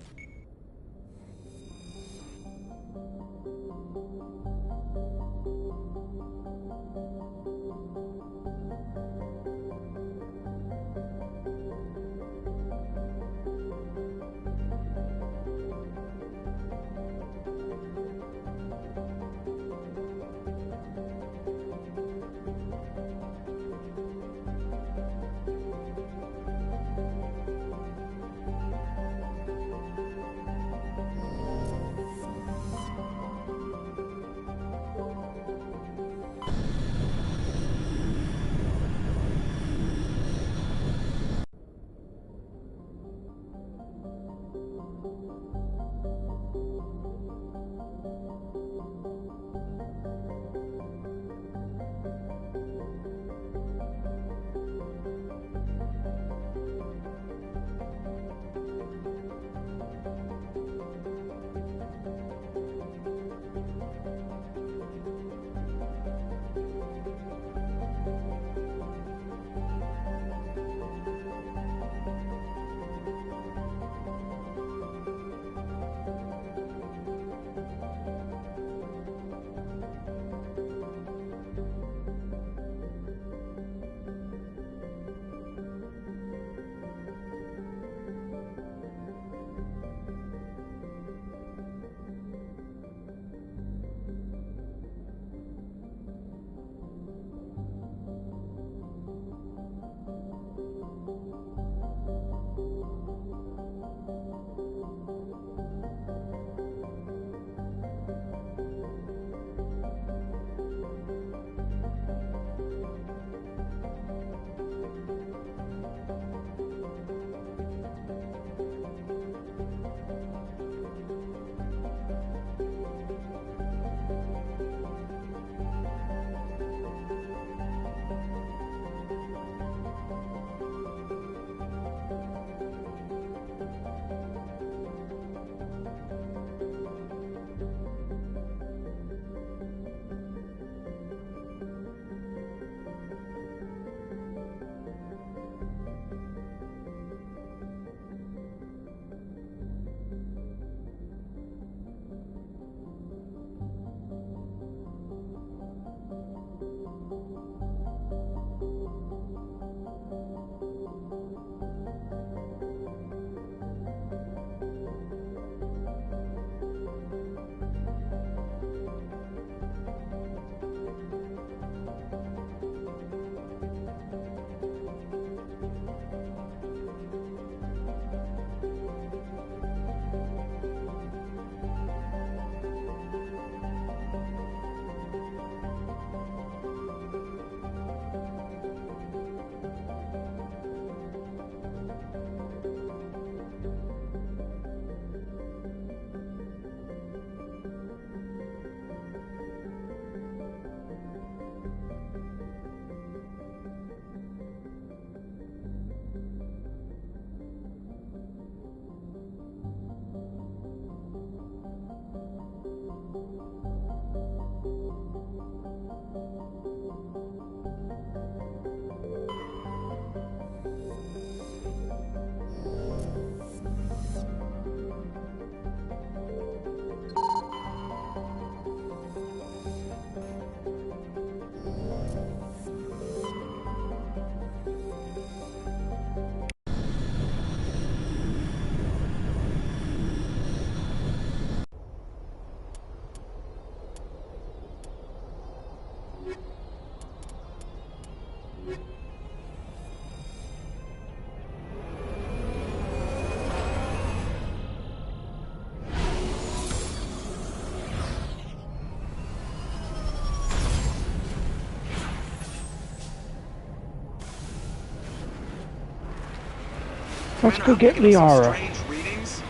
Let's Commander, go I'm get picking up some Liara. strange readings.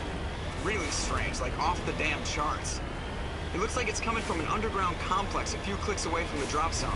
Really strange, like off the damn charts. It looks like it's coming from an underground complex a few clicks away from the drop zone.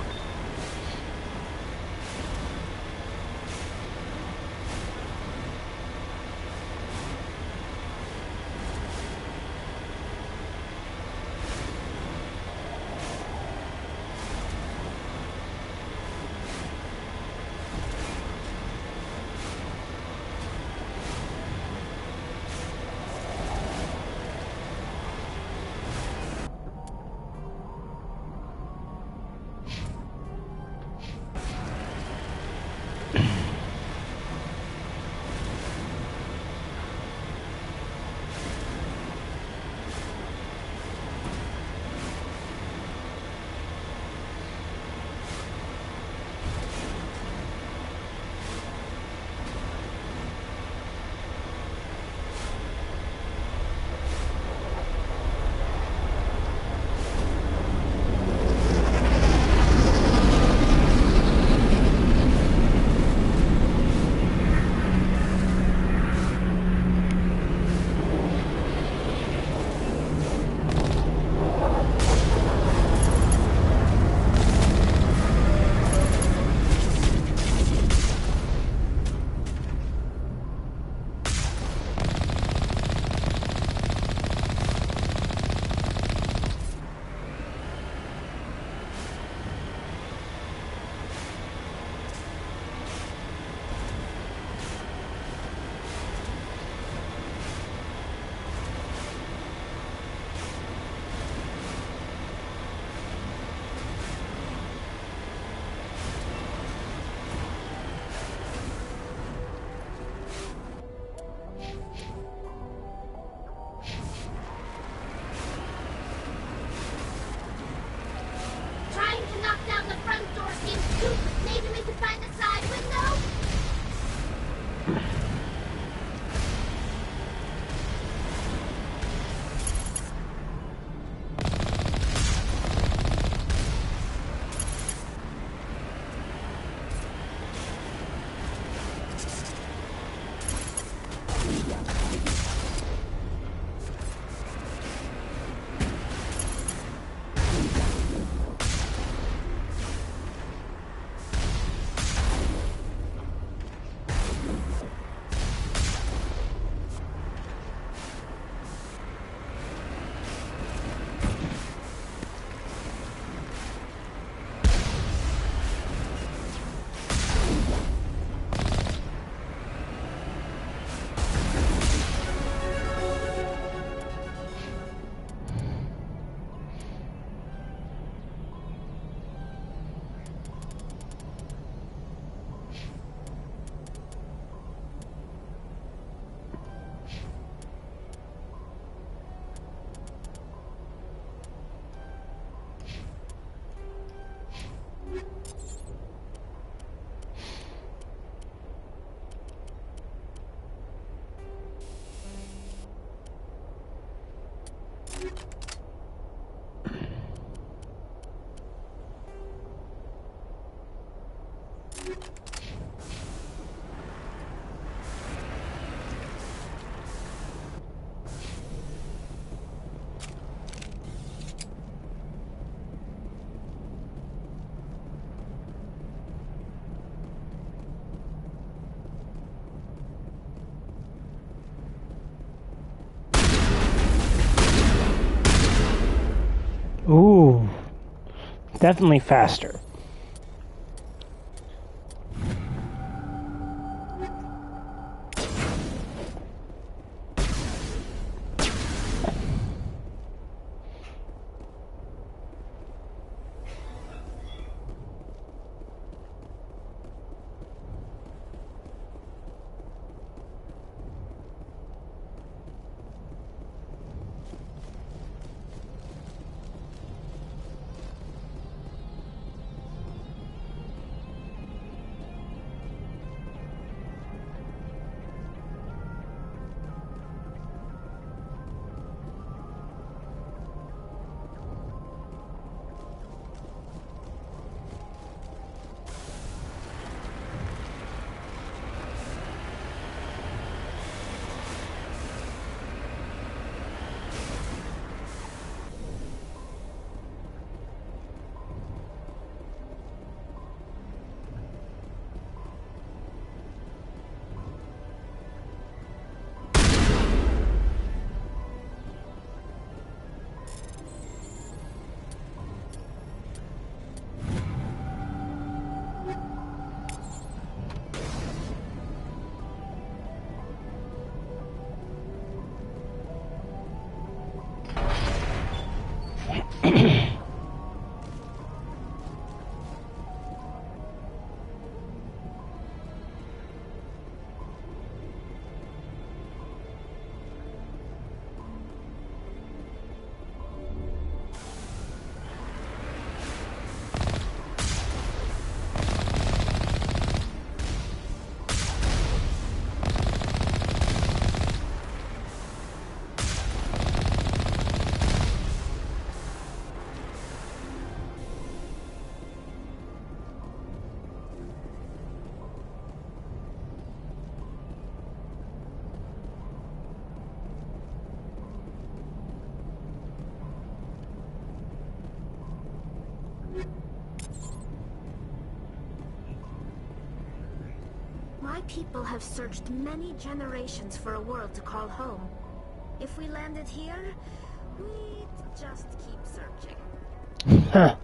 Trying to knock down the front door seems stupid. Maybe we could find a side window? Ooh, definitely faster. people have searched many generations for a world to call home. If we landed here, we'd just keep searching. Huh.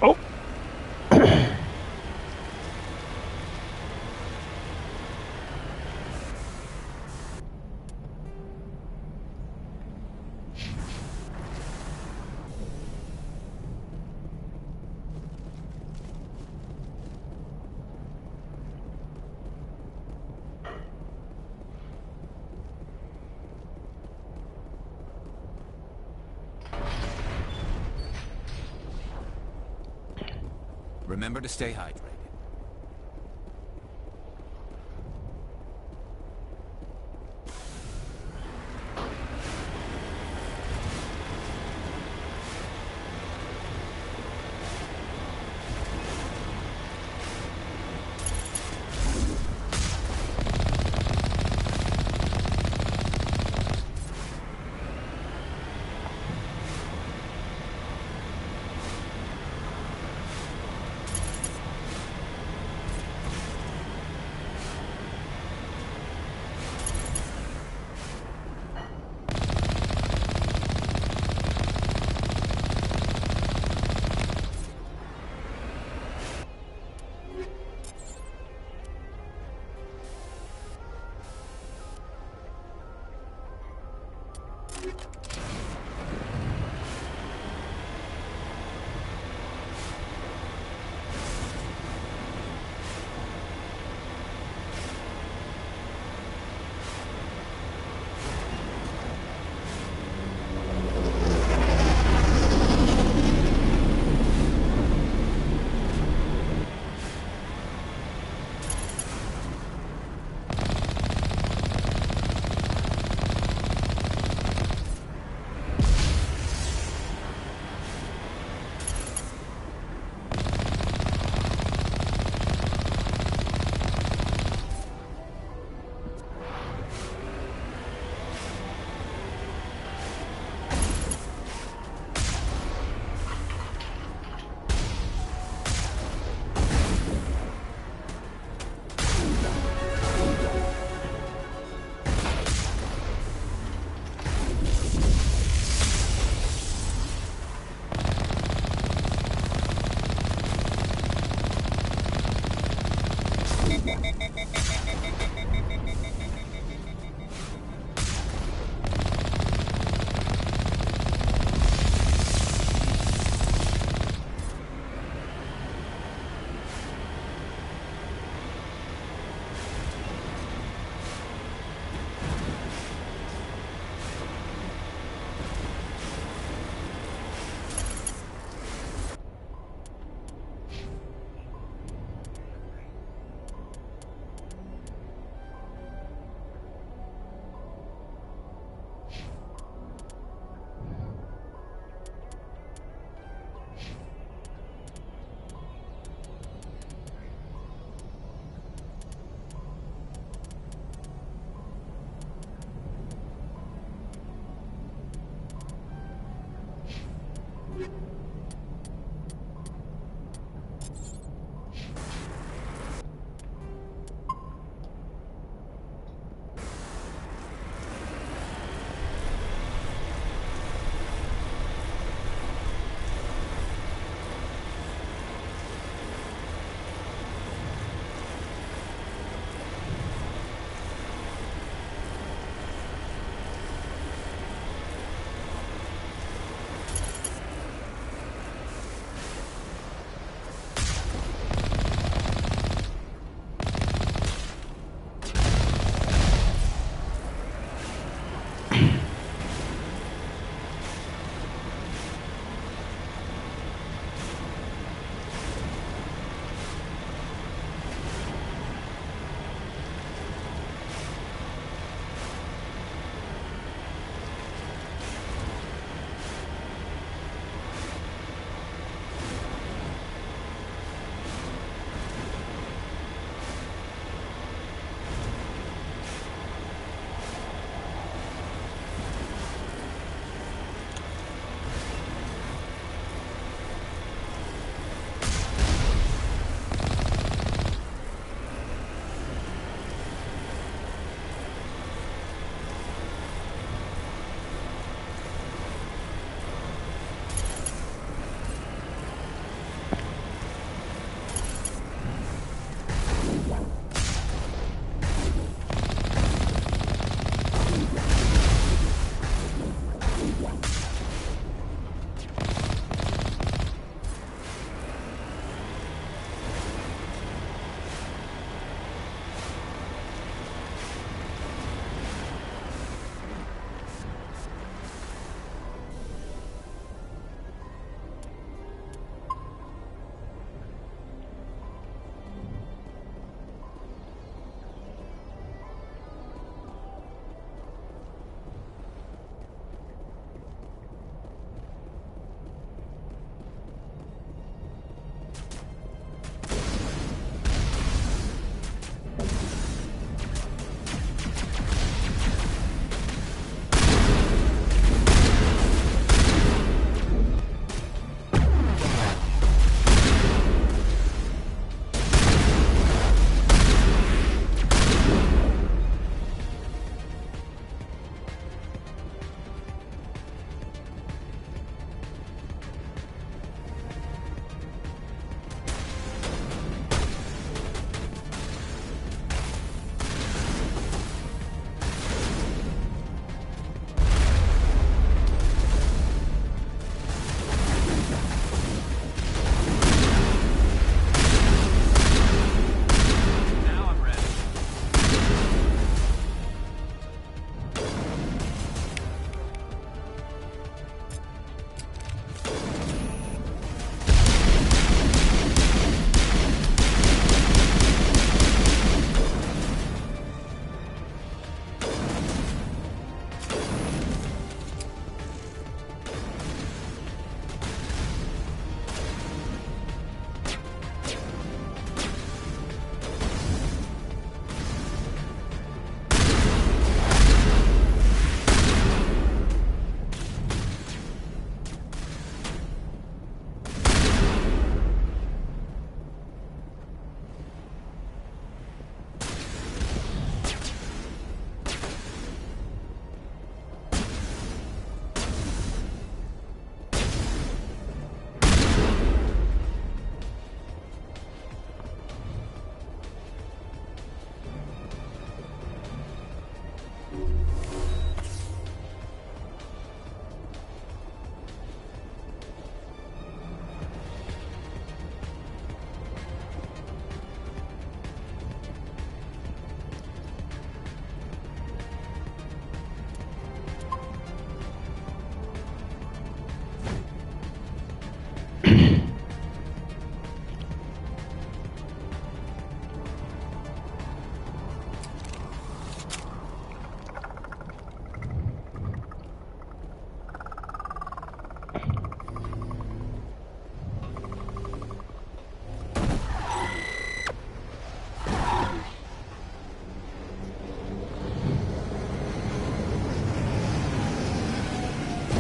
Oh. Remember to stay hydrated.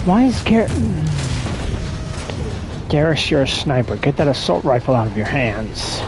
Why is Garrus, you're a sniper. Get that assault rifle out of your hands.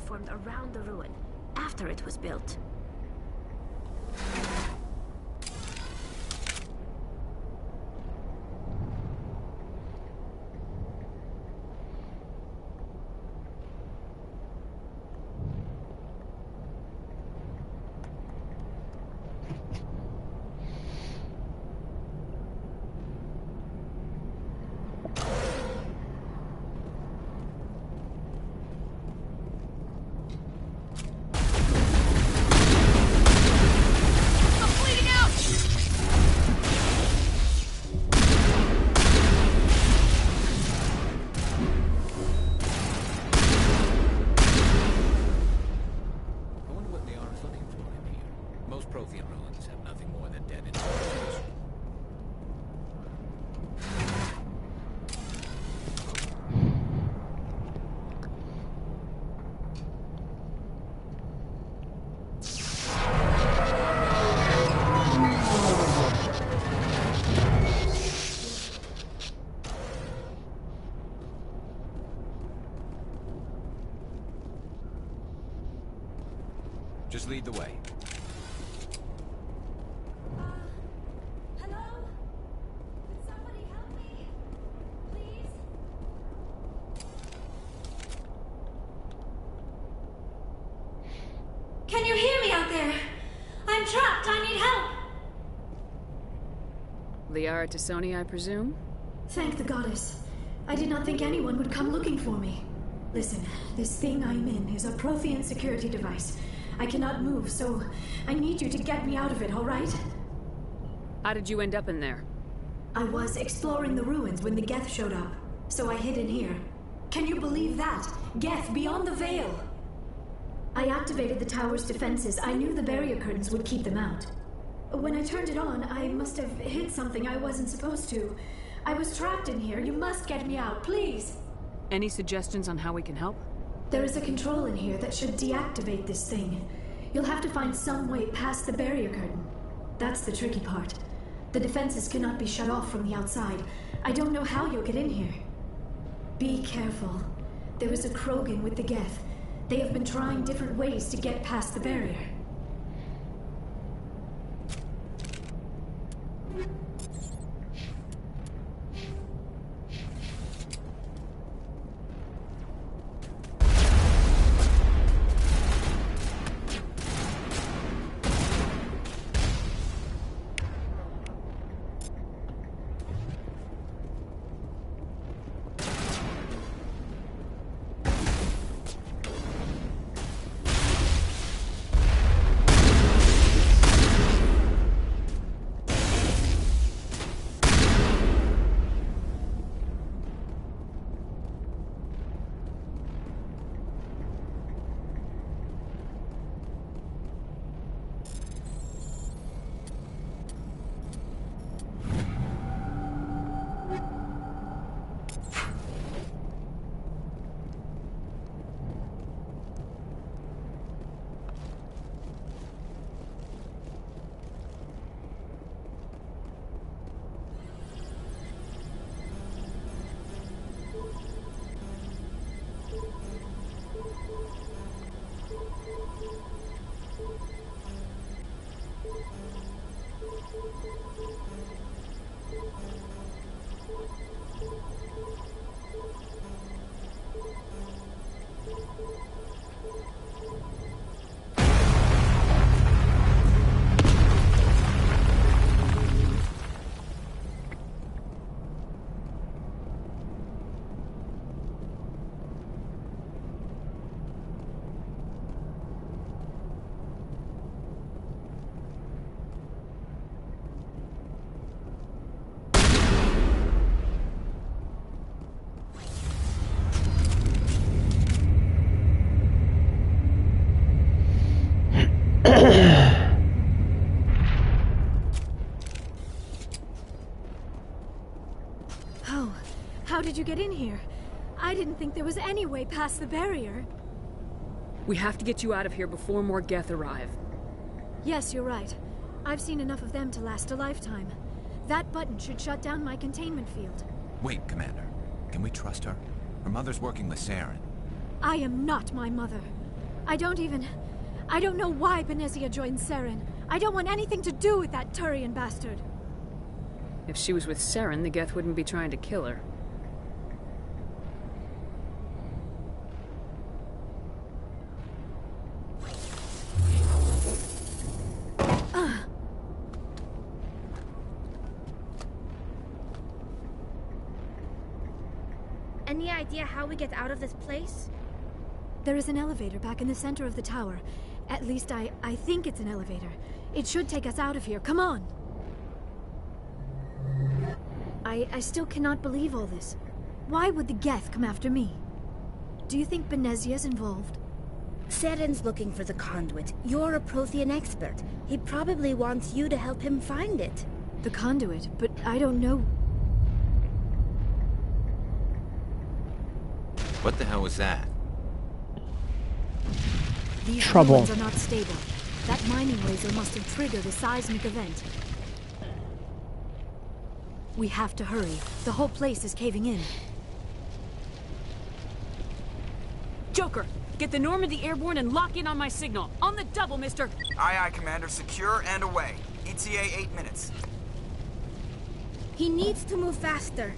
Formed around the ruin after it was built. Just lead the way. Hello? Can somebody help me? Please? Can you hear me out there? I'm trapped. I need help. Liara Tassoni, I presume? Thank the goddess. I did not think anyone would come looking for me. Listen, this thing I'm in is a Prothean security device. I cannot move, so I need you to get me out of it, all right? How did you end up in there? I was exploring the ruins when the Geth showed up, so I hid in here. Can you believe that? Geth beyond the veil! I activated the tower's defenses. I knew the barrier curtains would keep them out. When I turned it on, I must have hit something I wasn't supposed to. I was trapped in here. You must get me out, please! Any suggestions on how we can help? There is a control in here that should deactivate this thing. You'll have to find some way past the barrier curtain. That's the tricky part. The defenses cannot be shut off from the outside. I don't know how you'll get in here. Be careful. There is a Krogan with the Geth. They have been trying different ways to get past the barrier. Oh, how did you get in here? I didn't think there was any way past the barrier. We have to get you out of here before more Geth arrive. Yes, you're right. I've seen enough of them to last a lifetime. That button should shut down my containment field. Wait, Commander. Can we trust her? Her mother's working with Saren. I am not my mother. I don't know why Benezia joined Saren. I don't want anything to do with that Turian bastard. If she was with Saren, the Geth wouldn't be trying to kill her. Any idea how we get out of this place? There is an elevator back in the center of the tower. At least I think it's an elevator. It should take us out of here. Come on! I still cannot believe all this. Why would the Geth come after me? Do you think Benezia's involved? Saren's looking for the conduit. You're a Prothean expert. He probably wants you to help him find it. The conduit? But I don't know... What the hell was that? These Trouble. ruins are not stable. That mining laser must have triggered a seismic event. We have to hurry. The whole place is caving in. Joker! Get the Normandy airborne and lock in on my signal. On the double, mister! Aye, aye, Commander. Secure and away. ETA 8 minutes. He needs to move faster.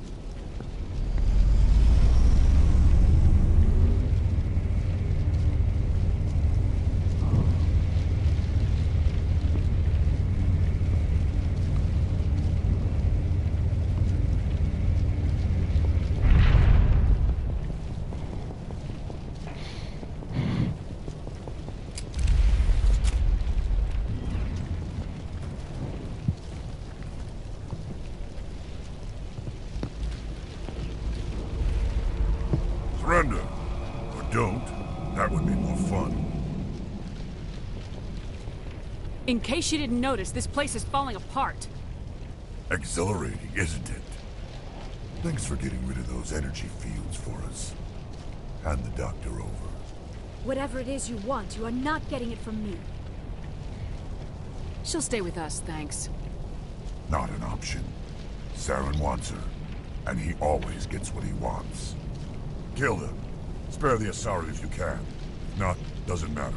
Surrender. Or don't. That would be more fun. In case you didn't notice, this place is falling apart. Exhilarating, isn't it? Thanks for getting rid of those energy fields for us. Hand the doctor over. Whatever it is you want, you are not getting it from me. She'll stay with us, thanks. Not an option. Saren wants her, and he always gets what he wants. Kill them. Spare the Asari if you can. If not, doesn't matter.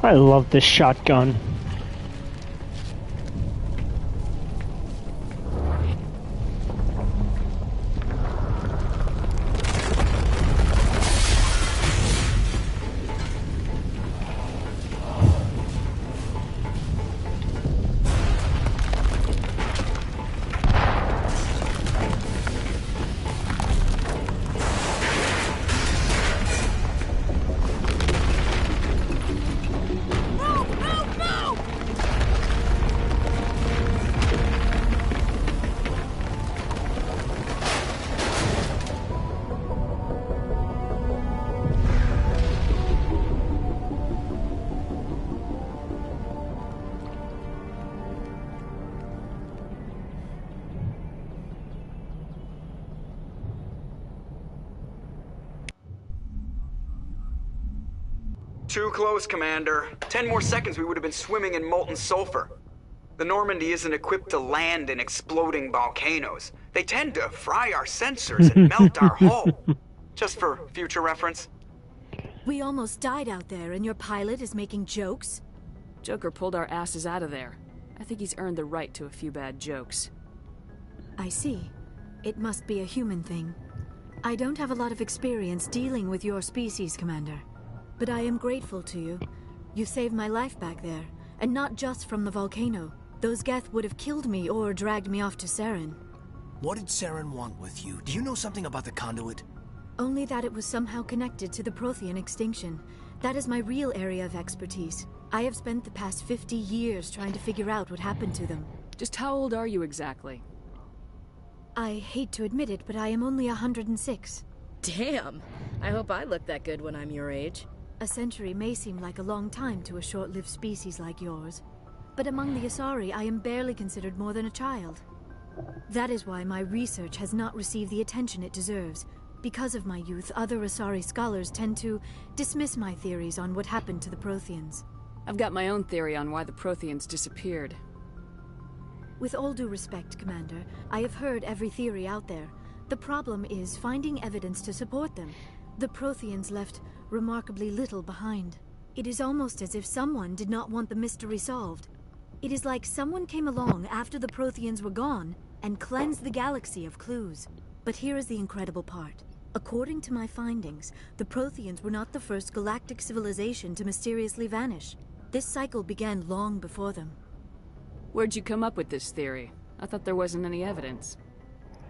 I love this shotgun. Too close, Commander. 10 more seconds we would have been swimming in molten sulfur. The Normandy isn't equipped to land in exploding volcanoes. They tend to fry our sensors and melt our hull. Just for future reference. We almost died out there, and your pilot is making jokes? Joker pulled our asses out of there. I think he's earned the right to a few bad jokes. I see. It must be a human thing. I don't have a lot of experience dealing with your species, Commander. But I am grateful to you. You saved my life back there, and not just from the volcano. Those Geth would have killed me or dragged me off to Saren. What did Saren want with you? Do you know something about the conduit? Only that it was somehow connected to the Prothean extinction. That is my real area of expertise. I have spent the past 50 years trying to figure out what happened to them. Just how old are you exactly? I hate to admit it, but I am only 106. Damn! I hope I look that good when I'm your age. A century may seem like a long time to a short-lived species like yours, but among the Asari, I am barely considered more than a child. That is why my research has not received the attention it deserves. Because of my youth, other Asari scholars tend to dismiss my theories on what happened to the Protheans. I've got my own theory on why the Protheans disappeared. With all due respect, Commander, I have heard every theory out there. The problem is finding evidence to support them. The Protheans left remarkably little behind. It is almost as if someone did not want the mystery solved. It is like someone came along after the Protheans were gone and cleansed the galaxy of clues. But here is the incredible part. According to my findings, the Protheans were not the first galactic civilization to mysteriously vanish. This cycle began long before them. Where'd you come up with this theory? I thought there wasn't any evidence.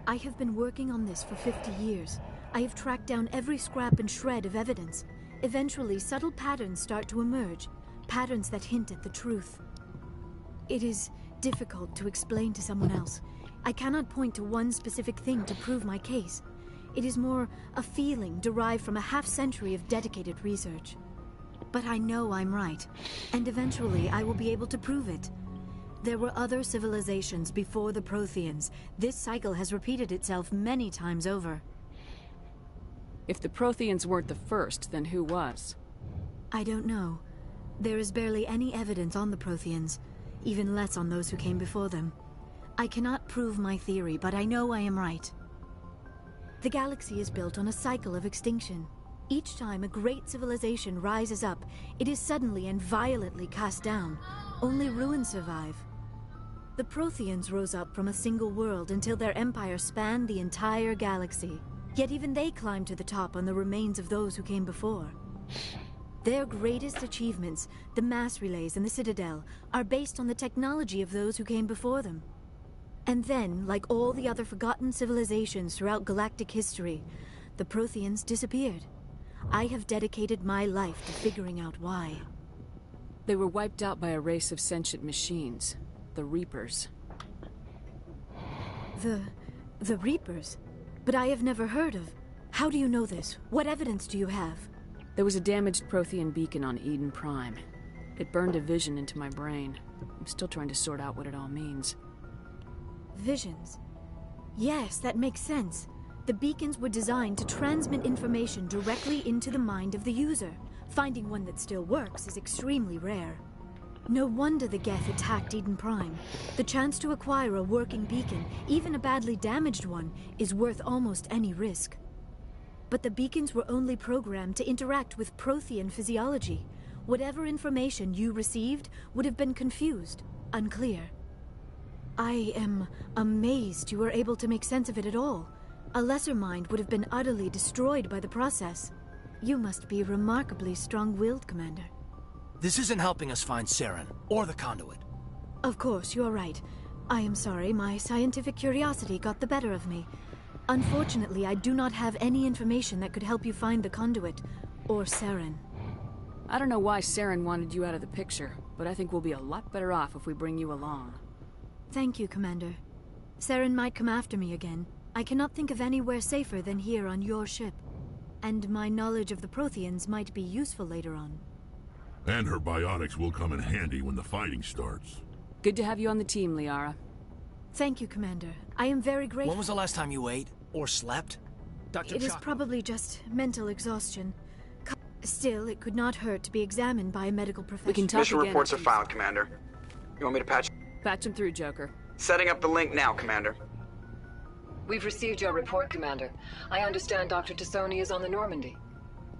I have been working on this for 50 years. I have tracked down every scrap and shred of evidence. Eventually, subtle patterns start to emerge, patterns that hint at the truth. It is difficult to explain to someone else. I cannot point to one specific thing to prove my case. It is more a feeling derived from a half-century of dedicated research. But I know I'm right, and eventually I will be able to prove it. There were other civilizations before the Protheans. This cycle has repeated itself many times over. If the Protheans weren't the first, then who was? I don't know. There is barely any evidence on the Protheans, even less on those who came before them. I cannot prove my theory, but I know I am right. The galaxy is built on a cycle of extinction. Each time a great civilization rises up, it is suddenly and violently cast down. Only ruins survive. The Protheans rose up from a single world until their empire spanned the entire galaxy. Yet even they climbed to the top on the remains of those who came before. Their greatest achievements, the mass relays and the Citadel, are based on the technology of those who came before them. And then, like all the other forgotten civilizations throughout galactic history, the Protheans disappeared. I have dedicated my life to figuring out why. They were wiped out by a race of sentient machines, the Reapers. The Reapers? But I have never heard of. How do you know this? What evidence do you have? There was a damaged Prothean beacon on Eden Prime. It burned a vision into my brain. I'm still trying to sort out what it all means. Visions? Yes, that makes sense. The beacons were designed to transmit information directly into the mind of the user. Finding one that still works is extremely rare. No wonder the Geth attacked Eden Prime. The chance to acquire a working beacon, even a badly damaged one, is worth almost any risk. But the beacons were only programmed to interact with Prothean physiology. Whatever information you received would have been confused, unclear. I am amazed you were able to make sense of it at all. A lesser mind would have been utterly destroyed by the process. You must be remarkably strong-willed, Commander. This isn't helping us find Saren, or the conduit. Of course, you're right. I am sorry, my scientific curiosity got the better of me. Unfortunately, I do not have any information that could help you find the conduit, or Saren. I don't know why Saren wanted you out of the picture, but I think we'll be a lot better off if we bring you along. Thank you, Commander. Saren might come after me again. I cannot think of anywhere safer than here on your ship. And my knowledge of the Protheans might be useful later on. And her biotics will come in handy when the fighting starts. Good to have you on the team, Liara. Thank you, Commander. I am very grateful. When was the last time you ate? Or slept? It is probably just mental exhaustion. Still, it could not hurt to be examined by a medical professional. We can talk Mission again. reports are filed, Commander. You want me to patch? Patch him through, Joker. Setting up the link now, Commander. We've received your report, Commander. I understand Dr. Tassoni is on the Normandy.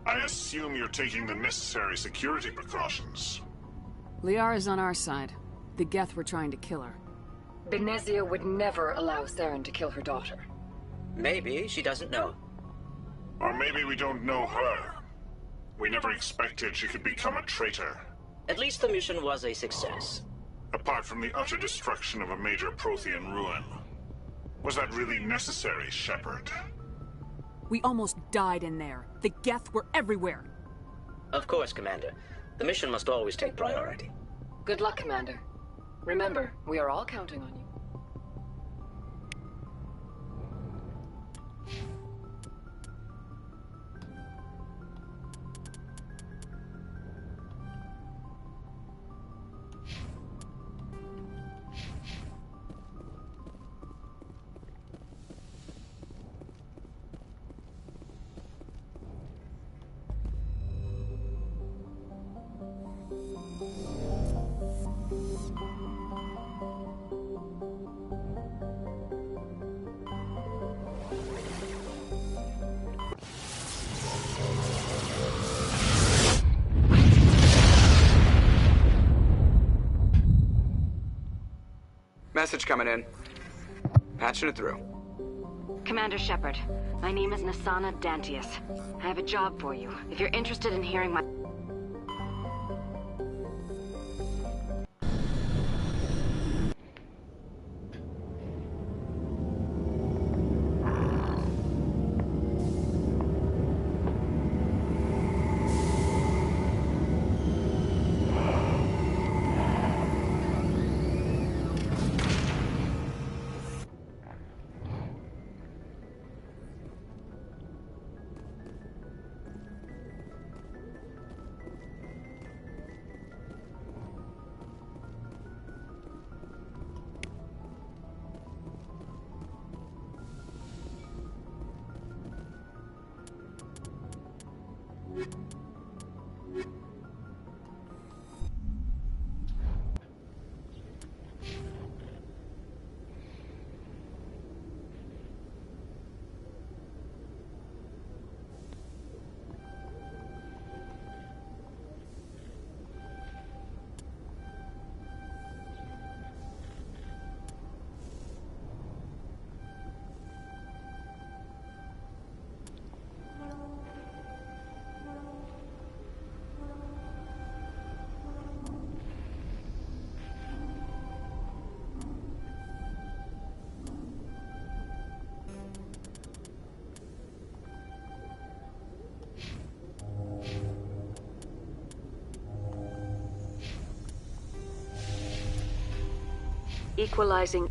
I assume you're taking the necessary security precautions. Liara's on our side. The Geth were trying to kill her. Benezia would never allow Saren to kill her daughter. Maybe she doesn't know. Or maybe we don't know her. We never expected she could become a traitor. At least the mission was a success. Apart from the utter destruction of a major Prothean ruin. Was that really necessary, Shepard? We almost died in there. The Geth were everywhere. Of course, Commander. The mission must always take priority. Good luck, Commander. Remember, we are all counting on you. Message coming in. Patching it through. Commander Shepard, my name is Nasana Dantius. I have a job for you. If you're interested in hearing my... Equalizing.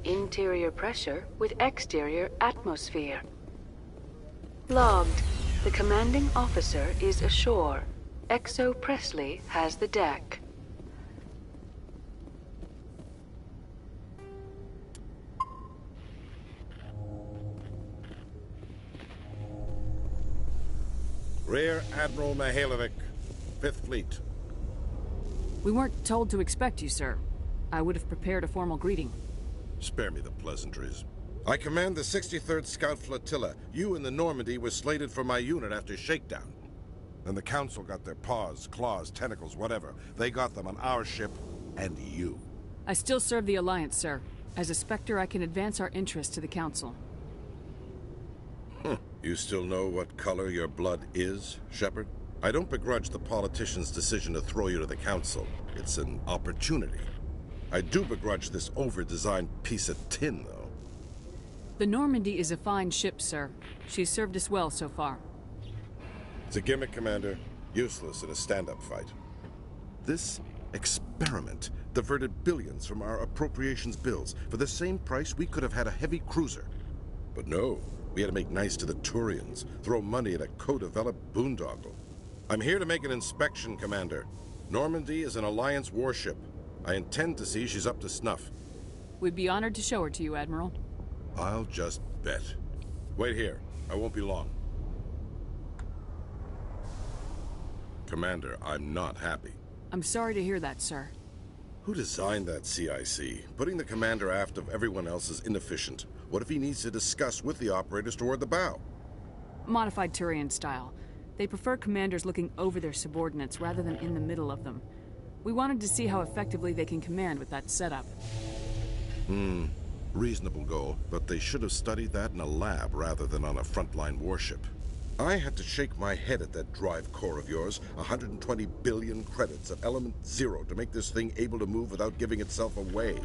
Interior pressure with exterior atmosphere. Logged. The commanding officer is ashore. XO Presley has the deck. Rear Admiral Mihailovic, 5th Fleet. We weren't told to expect you, sir. I would have prepared a formal greeting. Spare me the pleasantries. I command the 63rd Scout Flotilla. You and the Normandy were slated for my unit after shakedown. Then the Council got their paws, claws, tentacles, whatever. They got them on our ship, and you. I still serve the Alliance, sir. As a Spectre, I can advance our interests to the Council. You still know what color your blood is, Shepard? I don't begrudge the politician's decision to throw you to the Council. It's an opportunity. I do begrudge this over-designed piece of tin, though. The Normandy is a fine ship, sir. She's served us well so far. It's a gimmick, Commander. Useless in a stand-up fight. This experiment diverted billions from our appropriations bills. For the same price, we could have had a heavy cruiser. But no, we had to make nice to the Turians, throw money at a co-developed boondoggle. I'm here to make an inspection, Commander. Normandy is an Alliance warship. I intend to see she's up to snuff. We'd be honored to show her to you, Admiral. I'll just bet. Wait here. I won't be long. Commander, I'm not happy. I'm sorry to hear that, sir. Who designed that CIC? Putting the commander aft of everyone else is inefficient. What if he needs to discuss with the operators toward the bow? Modified Turian style. They prefer commanders looking over their subordinates rather than in the middle of them. We wanted to see how effectively they can command with that setup. Reasonable goal, but they should have studied that in a lab rather than on a frontline warship. I had to shake my head at that drive core of yours. 120 billion credits at element 0 to make this thing able to move without giving itself away.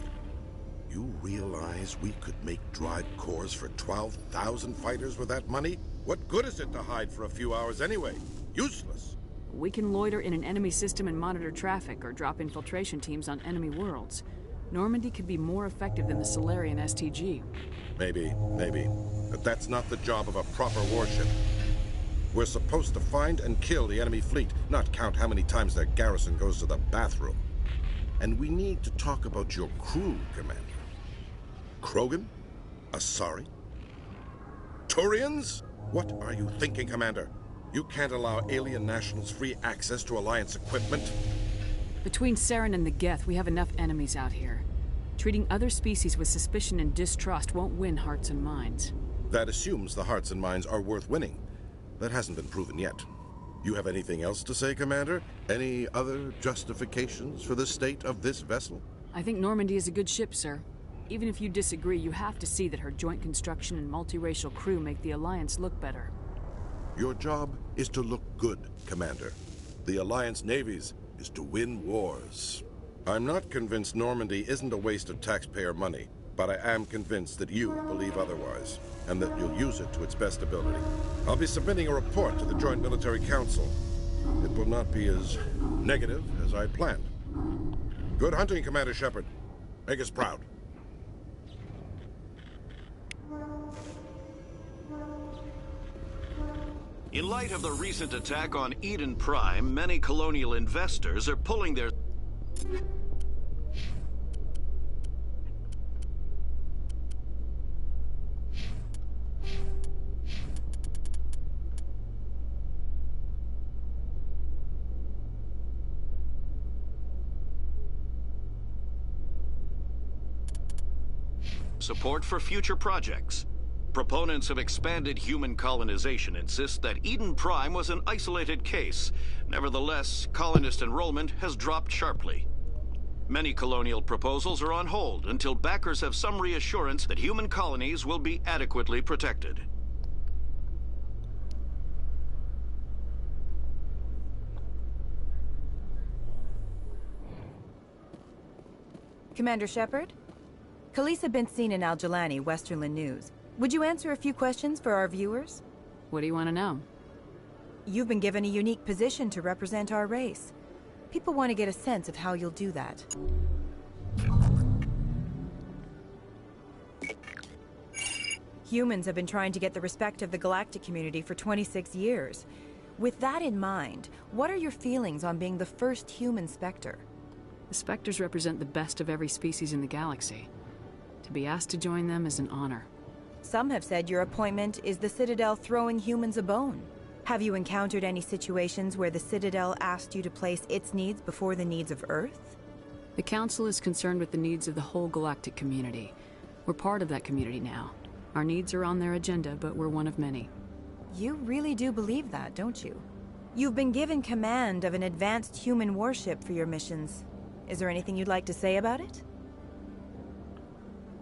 You realize we could make drive cores for 12,000 fighters with that money? What good is it to hide for a few hours anyway? Useless. We can loiter in an enemy system and monitor traffic or drop infiltration teams on enemy worlds. Normandy could be more effective than the Solarian STG. Maybe. But that's not the job of a proper warship. We're supposed to find and kill the enemy fleet, not count how many times their garrison goes to the bathroom. And we need to talk about your crew, Commander. Krogan? Asari? Turians? What are you thinking, Commander? You can't allow alien nationals free access to Alliance equipment. Between Saren and the Geth, we have enough enemies out here. Treating other species with suspicion and distrust won't win hearts and minds. That assumes the hearts and minds are worth winning. That hasn't been proven yet. You have anything else to say, Commander? Any other justifications for the state of this vessel? I think Normandy is a good ship, sir. Even if you disagree, you have to see that her joint construction and multiracial crew make the Alliance look better. Your job is to look good, Commander. The Alliance navies is to win wars. I'm not convinced Normandy isn't a waste of taxpayer money, but I am convinced that you believe otherwise, and that you'll use it to its best ability. I'll be submitting a report to the Joint Military Council. It will not be as negative as I planned. Good hunting, Commander Shepard. Make us proud. In light of the recent attack on Eden Prime, many colonial investors are pulling their... support for future projects. Proponents of expanded human colonization insist that Eden Prime was an isolated case. Nevertheless, colonist enrollment has dropped sharply. Many colonial proposals are on hold until backers have some reassurance that human colonies will be adequately protected. Commander Shepard? Keelah been seen in Al-Jalani, Westerland News. Would you answer a few questions for our viewers? What do you want to know? You've been given a unique position to represent our race. People want to get a sense of how you'll do that. Humans have been trying to get the respect of the galactic community for 26 years. With that in mind, what are your feelings on being the first human Spectre? The Spectres represent the best of every species in the galaxy. To be asked to join them is an honor. Some have said your appointment is the Citadel throwing humans a bone. Have you encountered any situations where the Citadel asked you to place its needs before the needs of Earth? The Council is concerned with the needs of the whole galactic community. We're part of that community now. Our needs are on their agenda, but we're one of many. You really do believe that, don't you? You've been given command of an advanced human warship for your missions. Is there anything you'd like to say about it?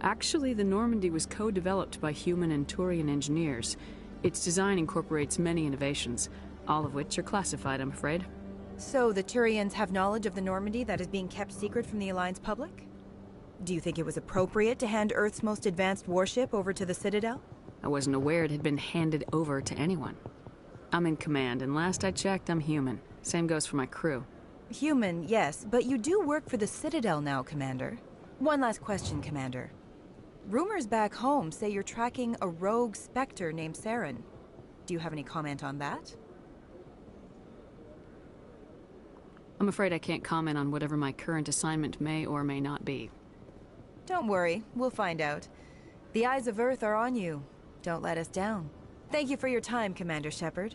Actually, the Normandy was co-developed by human and Turian engineers. Its design incorporates many innovations, all of which are classified, I'm afraid. So the Turians have knowledge of the Normandy that is being kept secret from the Alliance public? Do you think it was appropriate to hand Earth's most advanced warship over to the Citadel? I wasn't aware it had been handed over to anyone. I'm in command, and last I checked, I'm human. Same goes for my crew. Human, yes, but you do work for the Citadel now, Commander. One last question, Commander. Rumors back home say you're tracking a rogue Spectre named Saren. Do you have any comment on that? I'm afraid I can't comment on whatever my current assignment may or may not be. Don't worry, we'll find out. The eyes of Earth are on you. Don't let us down. Thank you for your time, Commander Shepard.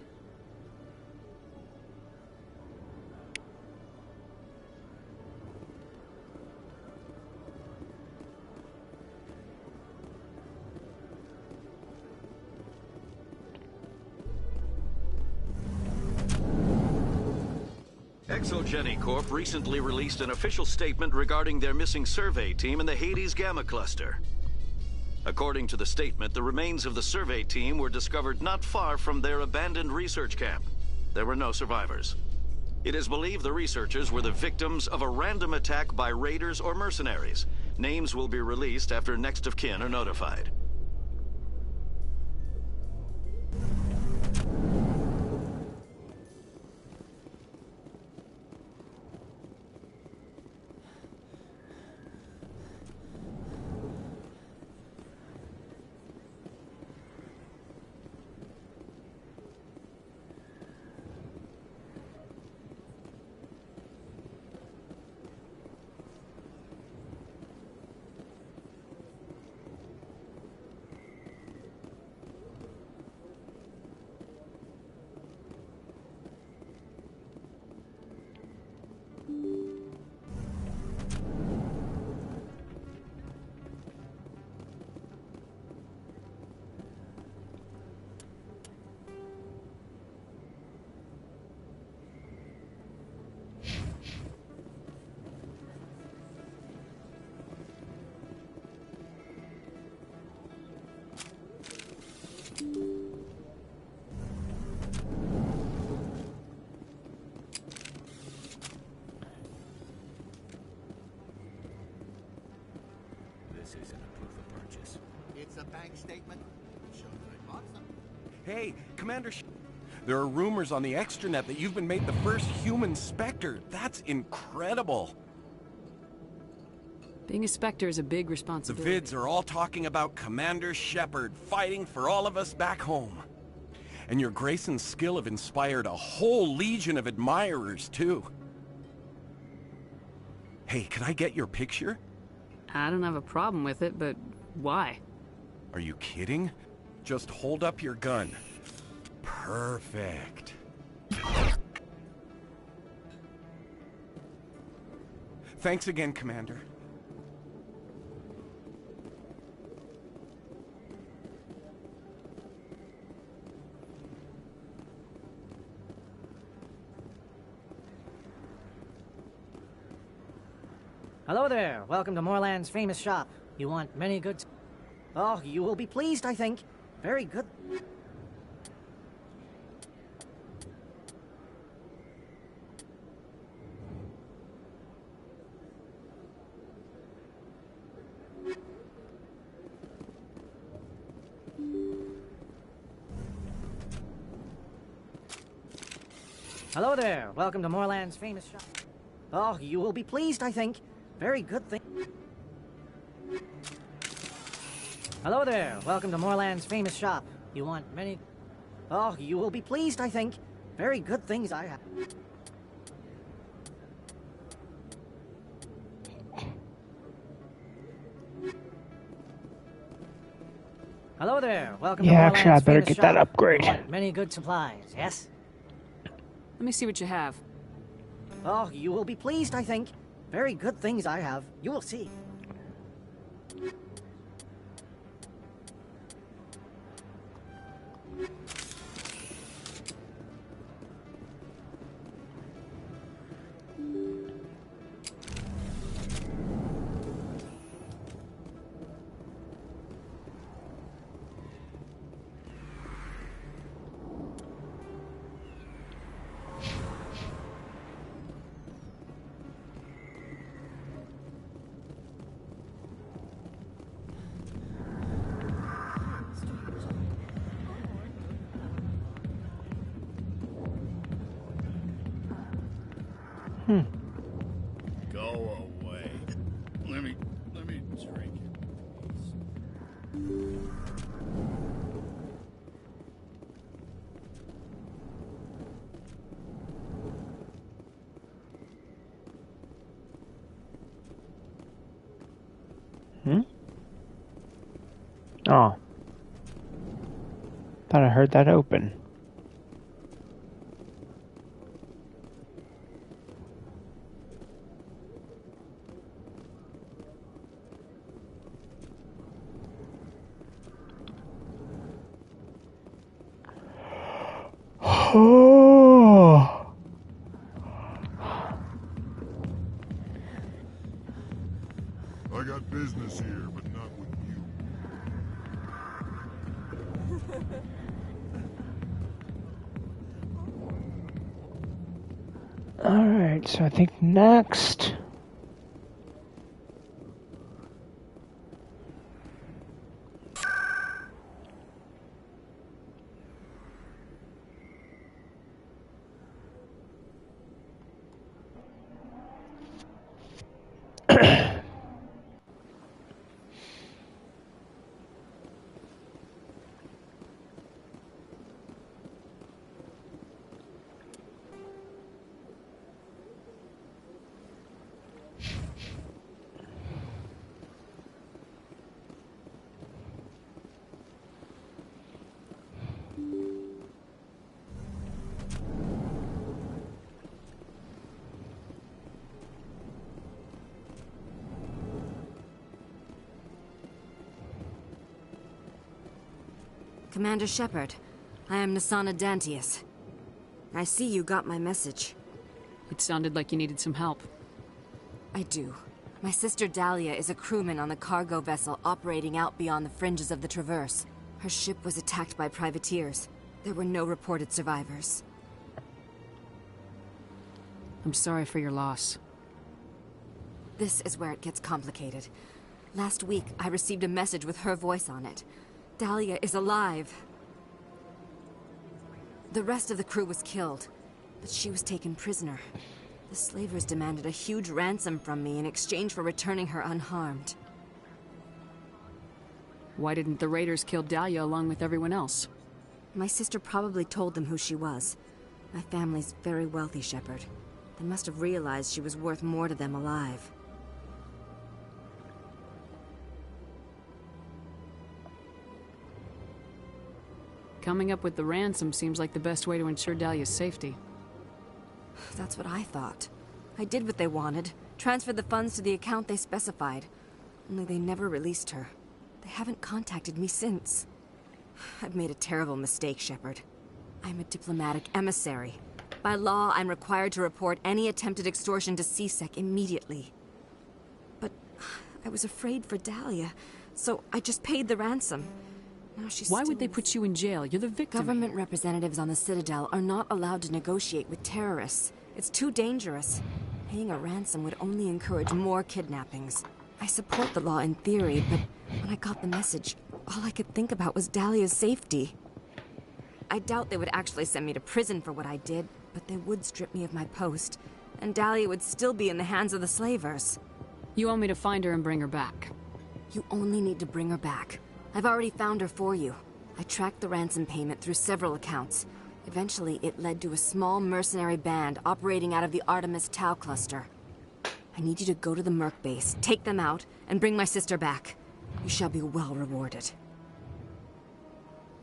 Exogeny Corp recently released an official statement regarding their missing survey team in the Hades Gamma Cluster. According to the statement, the remains of the survey team were discovered not far from their abandoned research camp. There were no survivors. It is believed the researchers were the victims of a random attack by raiders or mercenaries. Names will be released after next of kin are notified. This isn't a proof of purchase. It's a bank statement. Shows that I bought something. Hey, Commander there are rumors on the extranet that you've been made the first human Spectre. That's incredible. Being a Spectre is a big The responsibility. vids are all talking about Commander Shepard fighting for all of us back home. And your grace and skill have inspired a whole legion of admirers, too. Hey, can I get your picture? I don't have a problem with it, but why? Are you kidding? Just hold up your gun. Perfect. Thanks again, Commander. Hello there. Welcome to Moorland's famous shop. You want many goods? Oh, you will be pleased, I think. Very good. Hello there. Welcome to Moorland's famous shop. Oh, you will be pleased, I think. Very good thing. Hello there. Welcome to Moorland's famous shop. You want many... Oh, you will be pleased, I think. Very good things I have. Hello there. Welcome to Yeah, Moorland's actually, I better famous get that shop. upgrade. You want many good supplies, yes? Let me see what you have. Oh, you will be pleased, I think. Very good things I have. You will see. Go away. Let me drink it. Oh. Thought I heard that open. Oh. I got business here, but not with you. Alright, so I think next... Commander Shepard, I am Nasana Dantius. I see you got my message. It sounded like you needed some help. I do. My sister Dahlia is a crewman on the cargo vessel operating out beyond the fringes of the Traverse. Her ship was attacked by privateers. There were no reported survivors. I'm sorry for your loss. This is where it gets complicated. Last week, I received a message with her voice on it. Dahlia is alive. The rest of the crew was killed, but she was taken prisoner. The slavers demanded a huge ransom from me in exchange for returning her unharmed. Why didn't the raiders kill Dahlia along with everyone else? My sister probably told them who she was. My family's very wealthy, Shepard. They must have realized she was worth more to them alive. Coming up with the ransom seems like the best way to ensure Dahlia's safety. That's what I thought. I did what they wanted. Transferred the funds to the account they specified. Only they never released her. They haven't contacted me since. I've made a terrible mistake, Shepard. I'm a diplomatic emissary. By law, I'm required to report any attempted extortion to CSEC immediately. But I was afraid for Dahlia, so I just paid the ransom. Now she's Why would they put you in jail? You're the victim. Government representatives on the Citadel are not allowed to negotiate with terrorists. It's too dangerous. Paying a ransom would only encourage more kidnappings. I support the law in theory, but when I got the message, all I could think about was Dahlia's safety. I doubt they would actually send me to prison for what I did, but they would strip me of my post, and Dahlia would still be in the hands of the slavers. You want me to find her and bring her back? You only need to bring her back. I've already found her for you. I tracked the ransom payment through several accounts. Eventually, it led to a small mercenary band operating out of the Artemis Tau cluster. I need you to go to the Merc base, take them out, and bring my sister back. You shall be well rewarded.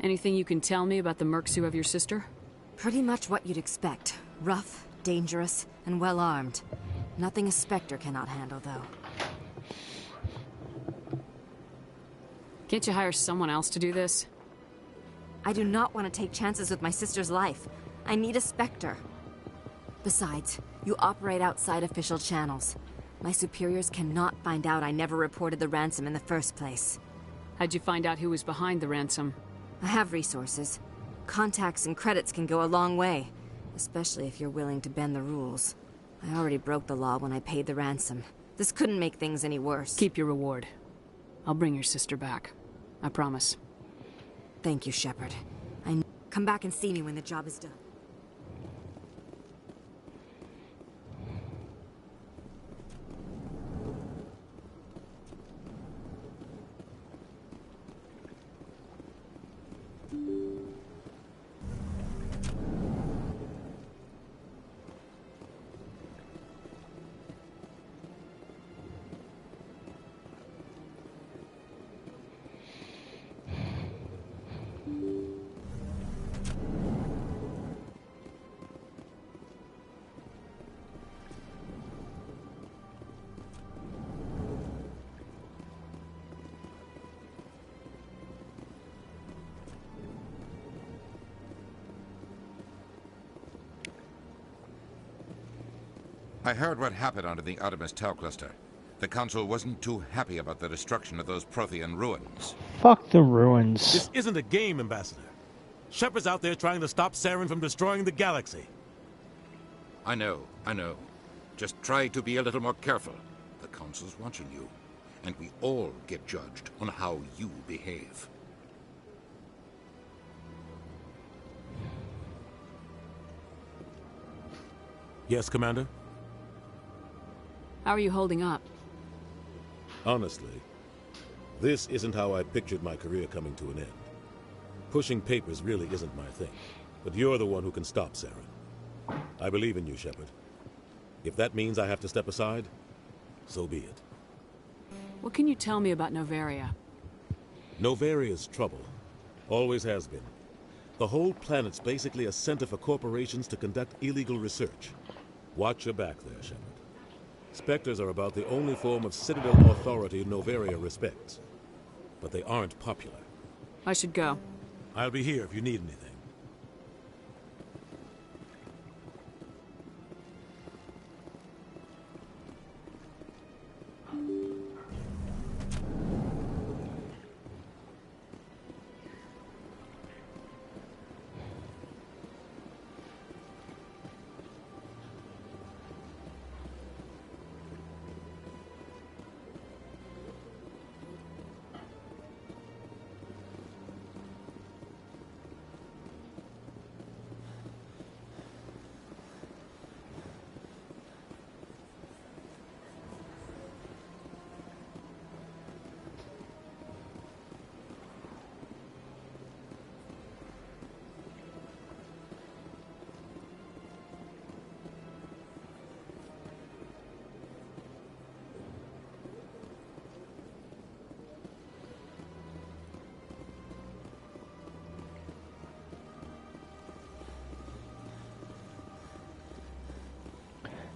Anything you can tell me about the Mercs who have your sister? Pretty much what you'd expect. Rough, dangerous, and well-armed. Nothing a Spectre cannot handle, though. Can't you hire someone else to do this? I do not want to take chances with my sister's life. I need a Spectre. Besides, you operate outside official channels. My superiors cannot find out I never reported the ransom in the first place. How'd you find out who was behind the ransom? I have resources. Contacts and credits can go a long way, especially if you're willing to bend the rules. I already broke the law when I paid the ransom. This couldn't make things any worse. Keep your reward. I'll bring your sister back. I promise. Thank you, Shepard. Come back and see me when the job is done. I heard what happened under the Artemis Tau cluster. The Council wasn't too happy about the destruction of those Prothean ruins. Fuck the ruins. This isn't a game, Ambassador. Shepard's out there trying to stop Saren from destroying the galaxy. I know. Just try to be a little more careful. The Council's watching you, and we all get judged on how you behave. Yes, Commander? How are you holding up? Honestly, this isn't how I pictured my career coming to an end. Pushing papers really isn't my thing, but you're the one who can stop Saren. I believe in you, Shepard. If that means I have to step aside, so be it. What can you tell me about Novaria? Novaria's trouble. Always has been. The whole planet's basically a center for corporations to conduct illegal research. Watch your back there, Shepard. Spectres are about the only form of Citadel authority Novaria respects. But they aren't popular. I should go. I'll be here if you need anything.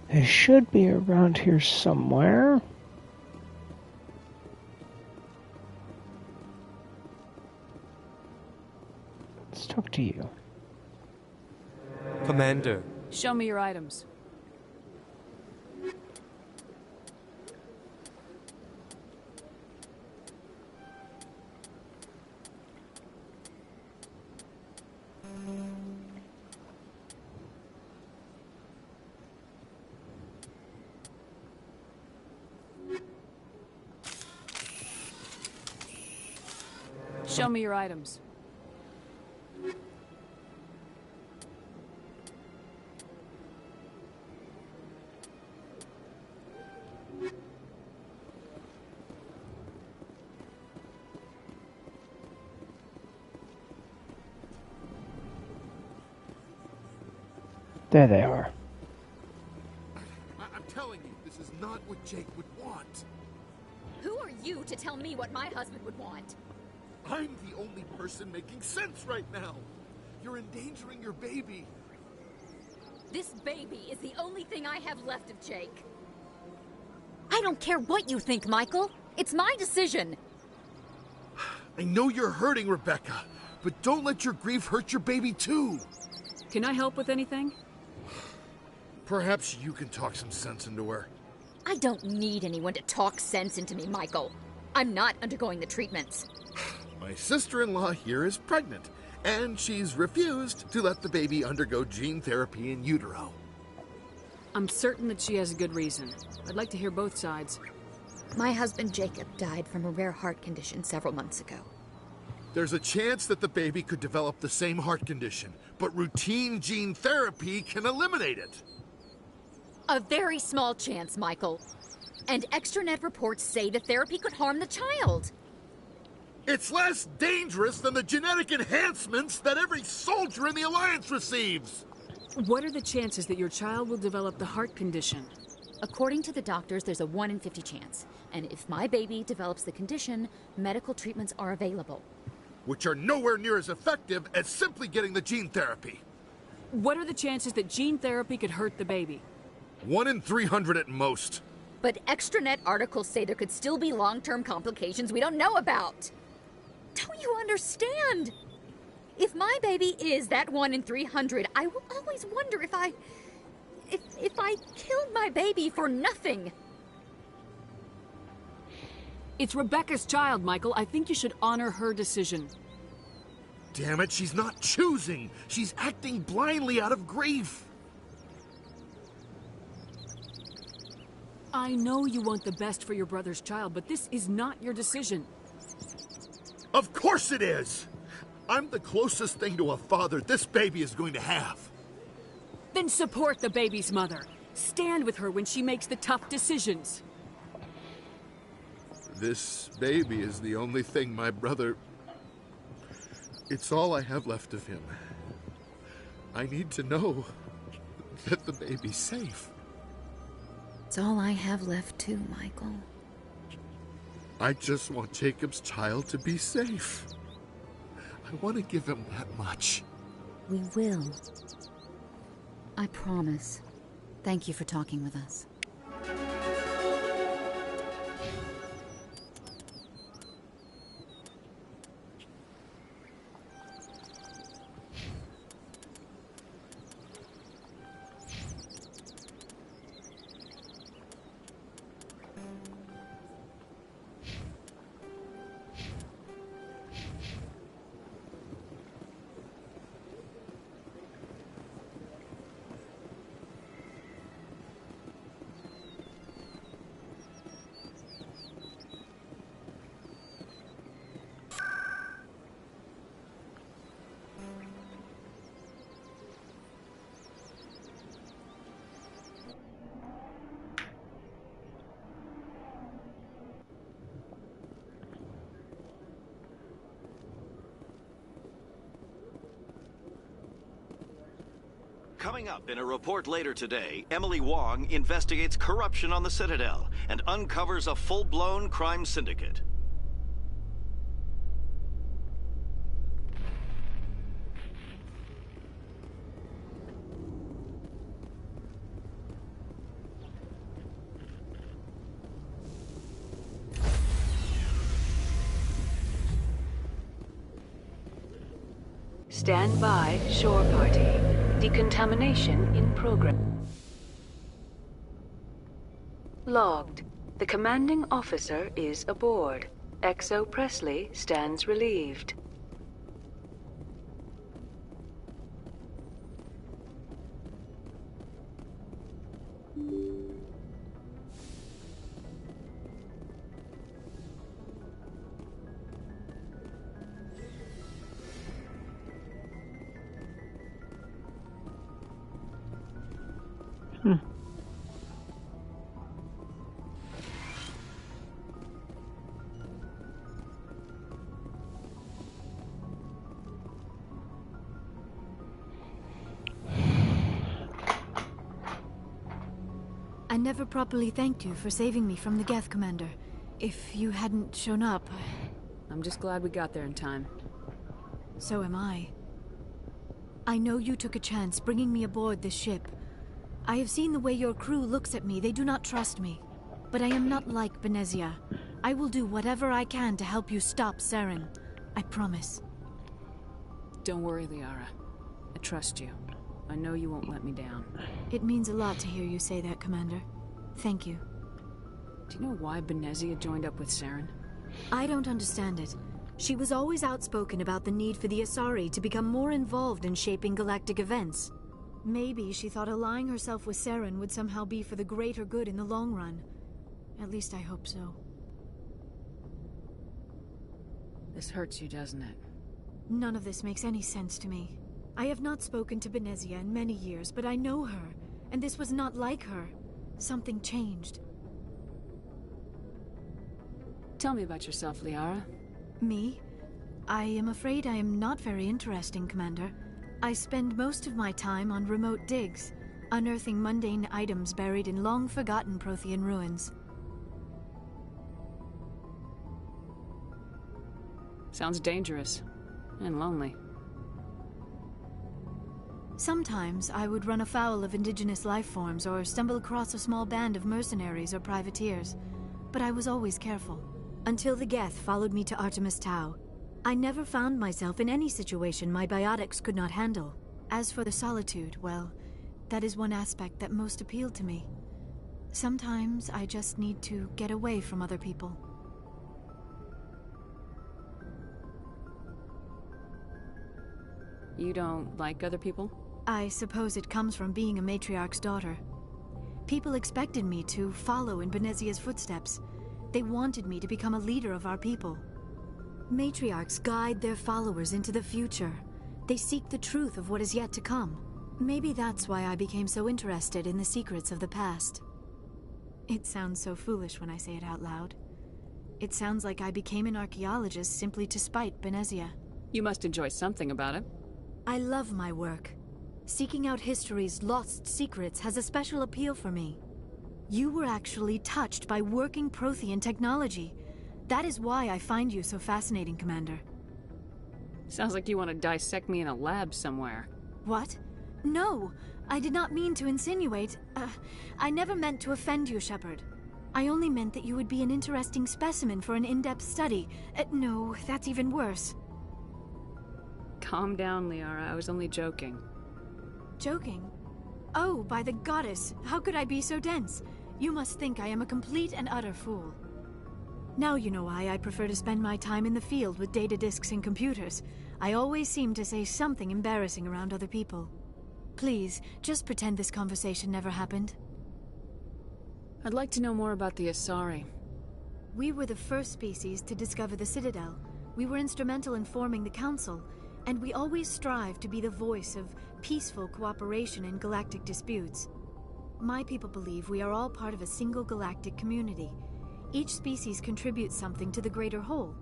They should be around here somewhere. Let's talk to you. Commander. Show me your items. Show me your items. There they are. I'm telling you, this is not what Jake would want. Who are you to tell me what my husband would want? I'm the only person making sense right now. You're endangering your baby. This baby is the only thing I have left of Jake. I don't care what you think, Michael. It's my decision. I know you're hurting, Rebecca, but don't let your grief hurt your baby too. Can I help with anything? Perhaps you can talk some sense into her. I don't need anyone to talk sense into me, Michael. I'm not undergoing the treatments. My sister-in-law here is pregnant, and she's refused to let the baby undergo gene therapy in utero. I'm certain that she has a good reason. I'd like to hear both sides. My husband Jacob died from a rare heart condition several months ago. There's a chance that the baby could develop the same heart condition, but routine gene therapy can eliminate it. A very small chance, Michael. And extranet reports say the therapy could harm the child. It's less dangerous than the genetic enhancements that every soldier in the Alliance receives. What are the chances that your child will develop the heart condition? According to the doctors, there's a 1 in 50 chance. And if my baby develops the condition, medical treatments are available. Which are nowhere near as effective as simply getting the gene therapy. What are the chances that gene therapy could hurt the baby? 1 in 300 at most. But extranet articles say there could still be long-term complications we don't know about. Don't you understand? If my baby is that 1 in 300, I will always wonder if I killed my baby for nothing. It's Rebecca's child, Michael. I think you should honor her decision. Damn it, she's not choosing. She's acting blindly out of grief. I know you want the best for your brother's child, but this is not your decision. Of course it is! I'm the closest thing to a father this baby is going to have. Then support the baby's mother. Stand with her when she makes the tough decisions. This baby is the only thing my brother... It's all I have left of him. I need to know that the baby's safe. It's all I have left too, Michael. I just want Jacob's child to be safe. I want to give him that much. We will. I promise. Thank you for talking with us. Coming up in a report later today, Emily Wong investigates corruption on the Citadel and uncovers a full-blown crime syndicate. Stand by, shore party. Decontamination in progress. Logged. The commanding officer is aboard. XO Presley stands relieved. I never properly thanked you for saving me from the Geth, Commander. If you hadn't shown up... I'm just glad we got there in time. So am I. I know you took a chance bringing me aboard this ship. I have seen the way your crew looks at me. They do not trust me. But I am not like Benezia. I will do whatever I can to help you stop Saren. I promise. Don't worry, Liara. I trust you. I know you won't let me down. It means a lot to hear you say that, Commander. Thank you. Do you know why Benezia joined up with Saren? I don't understand it. She was always outspoken about the need for the Asari to become more involved in shaping galactic events. Maybe she thought allying herself with Saren would somehow be for the greater good in the long run. At least I hope so. This hurts you, doesn't it? None of this makes any sense to me. I have not spoken to Benezia in many years, but I know her, and this was not like her. Something changed. Tell me about yourself, Liara. Me? I am afraid I am not very interesting, Commander. I spend most of my time on remote digs, unearthing mundane items buried in long-forgotten Prothean ruins. Sounds dangerous. And lonely. Sometimes I would run afoul of indigenous life forms or stumble across a small band of mercenaries or privateers, but I was always careful. Until the Geth followed me to Artemis Tau. I never found myself in any situation my biotics could not handle. As for the solitude, well, that is one aspect that most appealed to me. Sometimes I just need to get away from other people. You don't like other people? I suppose it comes from being a matriarch's daughter. People expected me to follow in Benezia's footsteps. They wanted me to become a leader of our people. Matriarchs guide their followers into the future. They seek the truth of what is yet to come. Maybe that's why I became so interested in the secrets of the past. It sounds so foolish when I say it out loud. It sounds like I became an archaeologist simply to spite Benezia. You must enjoy something about it. I love my work. Seeking out history's lost secrets has a special appeal for me. You were actually touched by working Prothean technology. That is why I find you so fascinating, Commander. Sounds like you want to dissect me in a lab somewhere. What? No, I did not mean to insinuate. I never meant to offend you, Shepard. I only meant that you would be an interesting specimen for an in-depth study. No, that's even worse. Calm down, Liara. I was only joking. Joking? Oh, by the goddess, how could I be so dense? You must think I am a complete and utter fool. Now you know why I prefer to spend my time in the field with data disks and computers. I always seem to say something embarrassing around other people. Please, just pretend this conversation never happened. I'd like to know more about the Asari. We were the first species to discover the Citadel. We were instrumental in forming the Council, and we always strive to be the voice of peaceful cooperation in galactic disputes. My people believe we are all part of a single galactic community. Each species contributes something to the greater whole.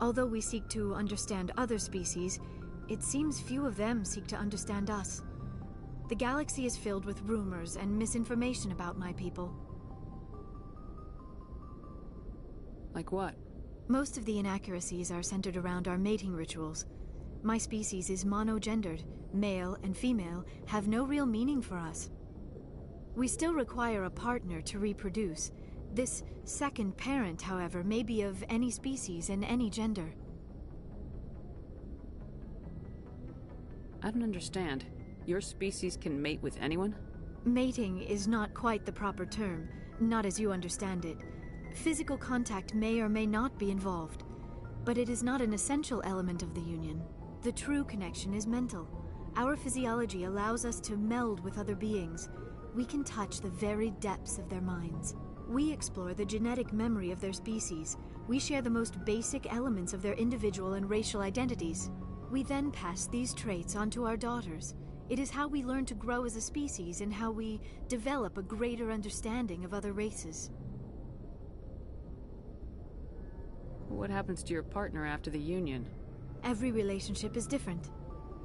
Although we seek to understand other species, it seems few of them seek to understand us. The galaxy is filled with rumors and misinformation about my people. Like what? Most of the inaccuracies are centered around our mating rituals. My species is monogendered. Male and female have no real meaning for us. We still require a partner to reproduce. This second parent, however, may be of any species and any gender. I don't understand. Your species can mate with anyone? Mating is not quite the proper term, not as you understand it. Physical contact may or may not be involved, but it is not an essential element of the union. The true connection is mental. Our physiology allows us to meld with other beings. We can touch the very depths of their minds. We explore the genetic memory of their species. We share the most basic elements of their individual and racial identities. We then pass these traits on to our daughters. It is how we learn to grow as a species and how we develop a greater understanding of other races. What happens to your partner after the union? Every relationship is different.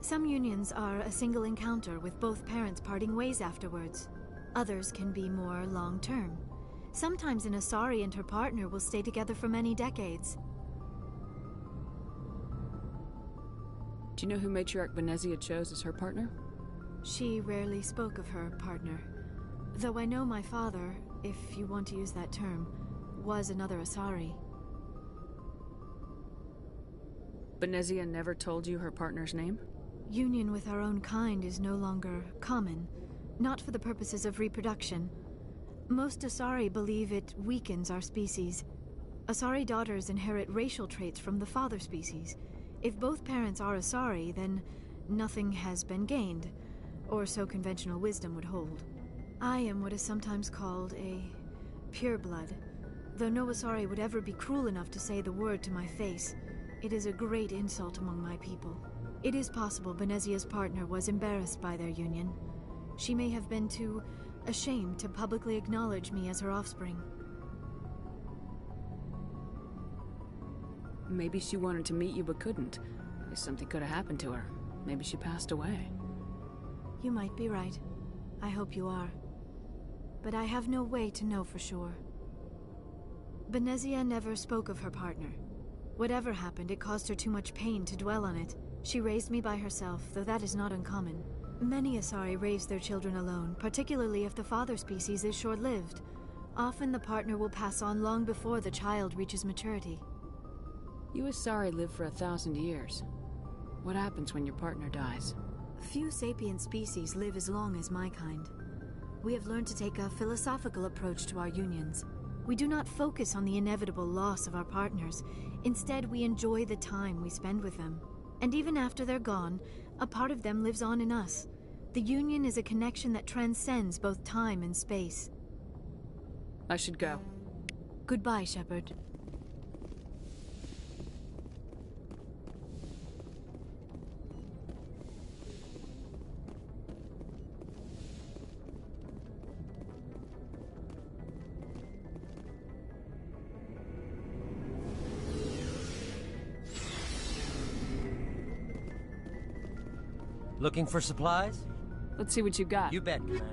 Some unions are a single encounter with both parents parting ways afterwards. Others can be more long-term. Sometimes an Asari and her partner will stay together for many decades. Do you know who Matriarch Benezia chose as her partner? She rarely spoke of her partner. Though I know my father, if you want to use that term, was another Asari. Benezia never told you her partner's name? Union with our own kind is no longer common, not for the purposes of reproduction. Most Asari believe it weakens our species. Asari daughters inherit racial traits from the father species. If both parents are Asari, then nothing has been gained, or so conventional wisdom would hold. I am what is sometimes called a pureblood, though no Asari would ever be cruel enough to say the word to my face. It is a great insult among my people. It is possible Benezia's partner was embarrassed by their union. She may have been too ashamed to publicly acknowledge me as her offspring. Maybe she wanted to meet you but couldn't. If something could have happened to her. Maybe she passed away. You might be right. I hope you are. But I have no way to know for sure. Benezia never spoke of her partner. Whatever happened, it caused her too much pain to dwell on it. She raised me by herself, though that is not uncommon. Many Asari raise their children alone, particularly if the father species is short-lived. Often the partner will pass on long before the child reaches maturity. You Asari live for 1,000 years. What happens when your partner dies? Few sapient species live as long as my kind. We have learned to take a philosophical approach to our unions. We do not focus on the inevitable loss of our partners. Instead, we enjoy the time we spend with them. And even after they're gone, a part of them lives on in us. The union is a connection that transcends both time and space. I should go. Goodbye, Shepard. Looking for supplies? Let's see what you got. You bet, Commander.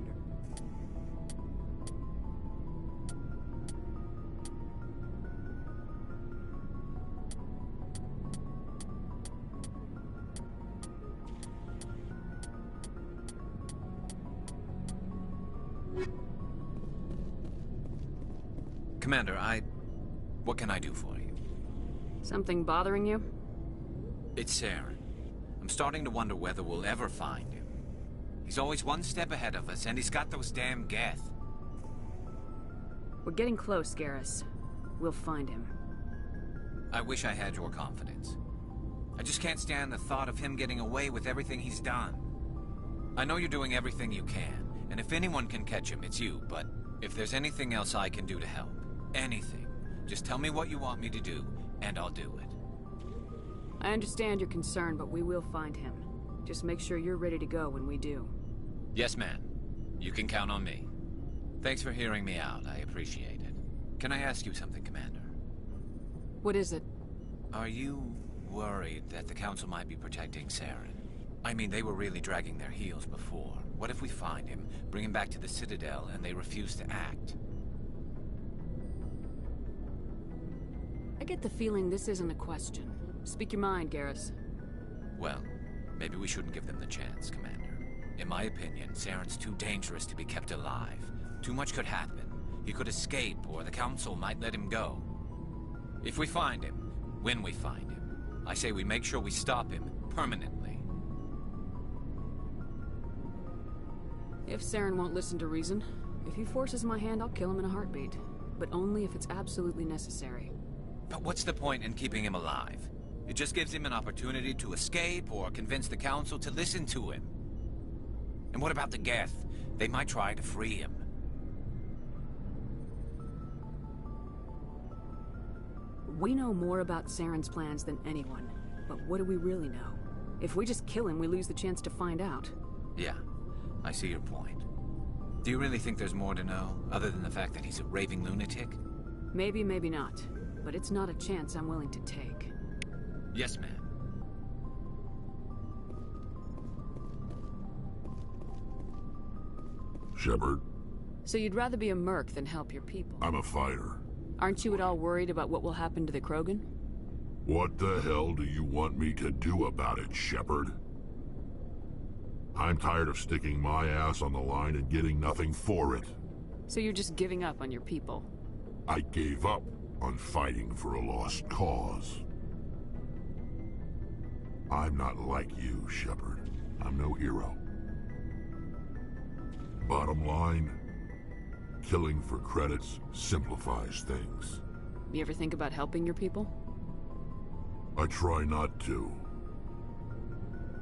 Commander, what can I do for you? Something bothering you? It's Saren. I'm starting to wonder whether we'll ever find him. He's always one step ahead of us, and he's got those damn Geth. We're getting close, Garrus. We'll find him. I wish I had your confidence. I just can't stand the thought of him getting away with everything he's done. I know you're doing everything you can, and if anyone can catch him, it's you, but if there's anything else I can do to help, anything, just tell me what you want me to do, and I'll do it. I understand your concern, but we will find him. Just make sure you're ready to go when we do. Yes, ma'am. You can count on me. Thanks for hearing me out. I appreciate it. Can I ask you something, Commander? What is it? Are you worried that the Council might be protecting Saren? I mean, they were really dragging their heels before. What if we find him, bring him back to the Citadel, and they refuse to act? I get the feeling this isn't a question. Speak your mind, Garrus. Well, maybe we shouldn't give them the chance, Commander. In my opinion, Saren's too dangerous to be kept alive. Too much could happen. He could escape, or the Council might let him go. If we find him, when we find him, I say we make sure we stop him permanently. If Saren won't listen to reason, if he forces my hand, I'll kill him in a heartbeat. But only if it's absolutely necessary. But what's the point in keeping him alive? It just gives him an opportunity to escape or convince the council to listen to him. And what about the Geth? They might try to free him. We know more about Saren's plans than anyone. But what do we really know? If we just kill him, we lose the chance to find out. Yeah, I see your point. Do you really think there's more to know, other than the fact that he's a raving lunatic? Maybe, maybe not. But it's not a chance I'm willing to take. Yes, ma'am. Shepard? So you'd rather be a merc than help your people? I'm a fighter. Aren't you at all worried about what will happen to the Krogan? What the hell do you want me to do about it, Shepard? I'm tired of sticking my ass on the line and getting nothing for it. So you're just giving up on your people? I gave up on fighting for a lost cause. I'm not like you, Shepard. I'm no hero. Bottom line, killing for credits simplifies things. You ever think about helping your people? I try not to.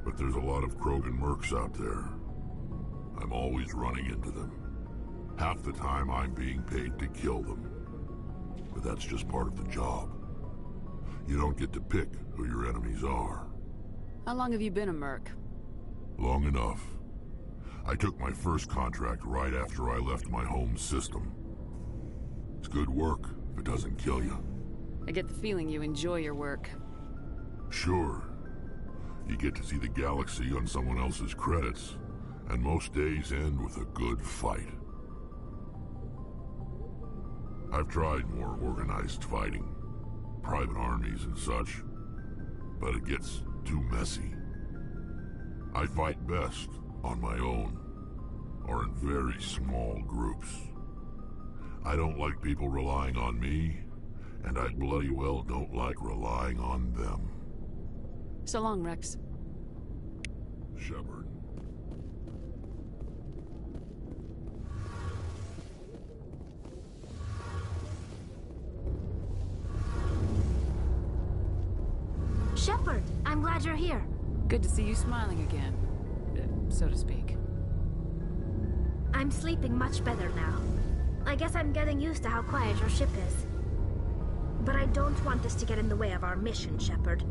But there's a lot of Krogan mercs out there. I'm always running into them. Half the time I'm being paid to kill them. But that's just part of the job. You don't get to pick who your enemies are. How long have you been a merc? Long enough. I took my first contract right after I left my home system. It's good work if it doesn't kill you. I get the feeling you enjoy your work. Sure. You get to see the galaxy on someone else's credits, and most days end with a good fight. I've tried more organized fighting, private armies and such, but it gets too messy. I fight best on my own, or in very small groups. I don't like people relying on me, and I bloody well don't like relying on them. So long, Rex. Shepard. Shepard, I'm glad you're here. Good to see you smiling again, so to speak. I'm sleeping much better now. I guess I'm getting used to how quiet your ship is. But I don't want this to get in the way of our mission, Shepard.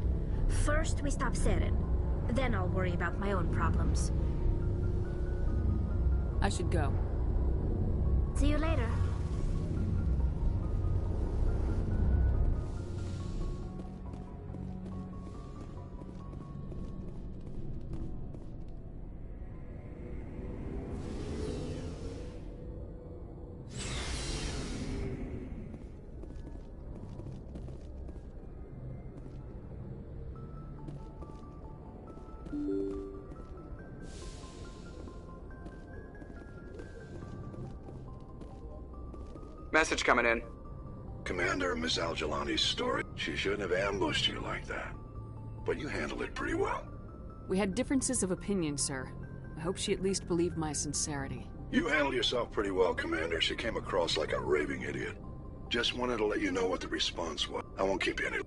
First, we stop Saren. Then I'll worry about my own problems. I should go. See you later. Message coming in. Commander, Miss Al-Jalani's story. She shouldn't have ambushed you like that. But you handled it pretty well. We had differences of opinion, sir. I hope she at least believed my sincerity. You handled yourself pretty well, Commander. She came across like a raving idiot. Just wanted to let you know what the response was. I won't keep you any...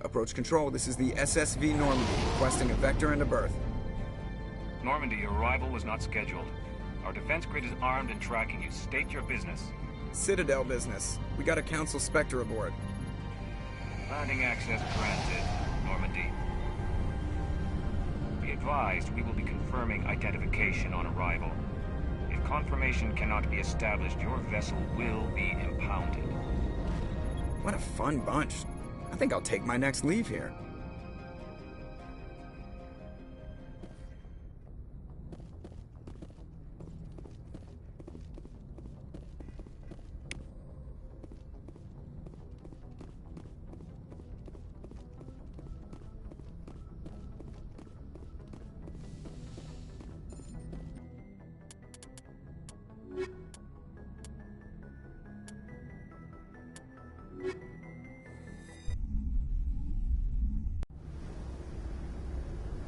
Approach control, this is the SSV Normandy, requesting a vector and a berth. Normandy, your arrival was not scheduled. Our defense grid is armed and tracking you. State your business. Citadel business. We got a Council Spectre aboard. Landing access granted, Normandy. Be advised, we will be confirming identification on arrival. If confirmation cannot be established, your vessel will be impounded. What a fun bunch. I think I'll take my next leave here.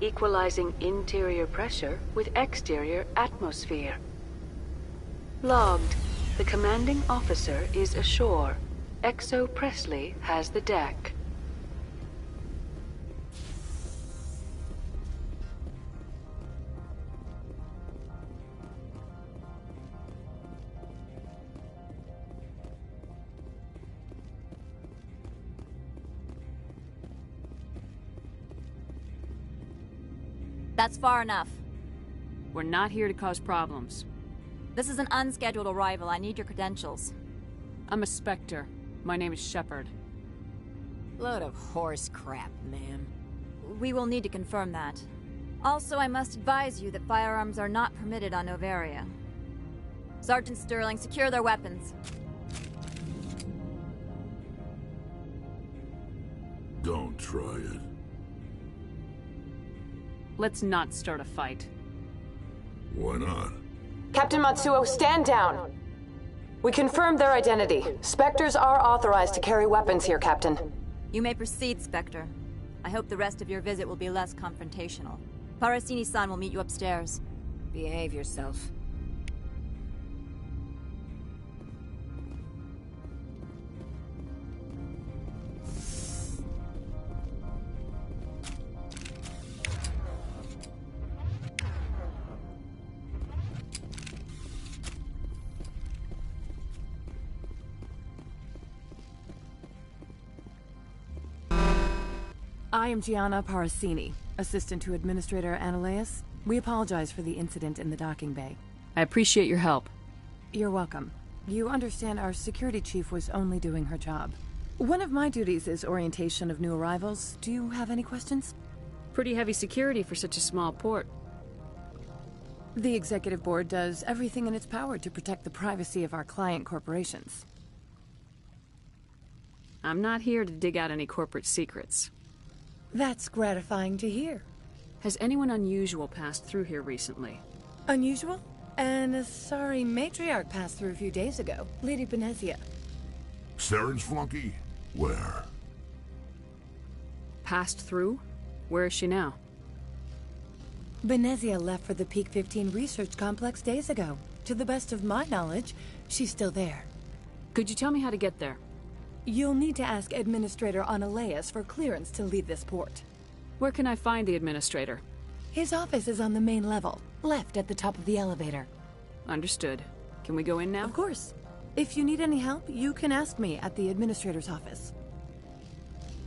Equalizing interior pressure with exterior atmosphere. Logged. The commanding officer is ashore. XO Presley has the deck. That's far enough. We're not here to cause problems. This is an unscheduled arrival. I need your credentials. I'm a Spectre. My name is Shepard. Load of horse crap, ma'am. We will need to confirm that. Also, I must advise you that firearms are not permitted on Noveria. Sergeant Sterling, secure their weapons. Don't try it. Let's not start a fight. Why not? Captain Matsuo, stand down! We confirmed their identity. Spectres are authorized to carry weapons here, Captain. You may proceed, Spectre. I hope the rest of your visit will be less confrontational. Parasini-san will meet you upstairs. Behave yourself. I am Gianna Parasini, assistant to Administrator Analeas. We apologize for the incident in the docking bay. I appreciate your help. You're welcome. You understand our security chief was only doing her job. One of my duties is orientation of new arrivals. Do you have any questions? Pretty heavy security for such a small port. The executive board does everything in its power to protect the privacy of our client corporations. I'm not here to dig out any corporate secrets. That's gratifying to hear. Has anyone unusual passed through here recently? Unusual? And a sorry matriarch passed through a few days ago. Lady Benezia. Saren's flunky? Where? Passed through? Where is she now? Benezia left for the Peak 15 research complex days ago. To the best of my knowledge, she's still there. Could you tell me how to get there? You'll need to ask Administrator Analeas for clearance to leave this port. Where can I find the Administrator? His office is on the main level, left at the top of the elevator. Understood. Can we go in now? Of course. If you need any help, you can ask me at the Administrator's office.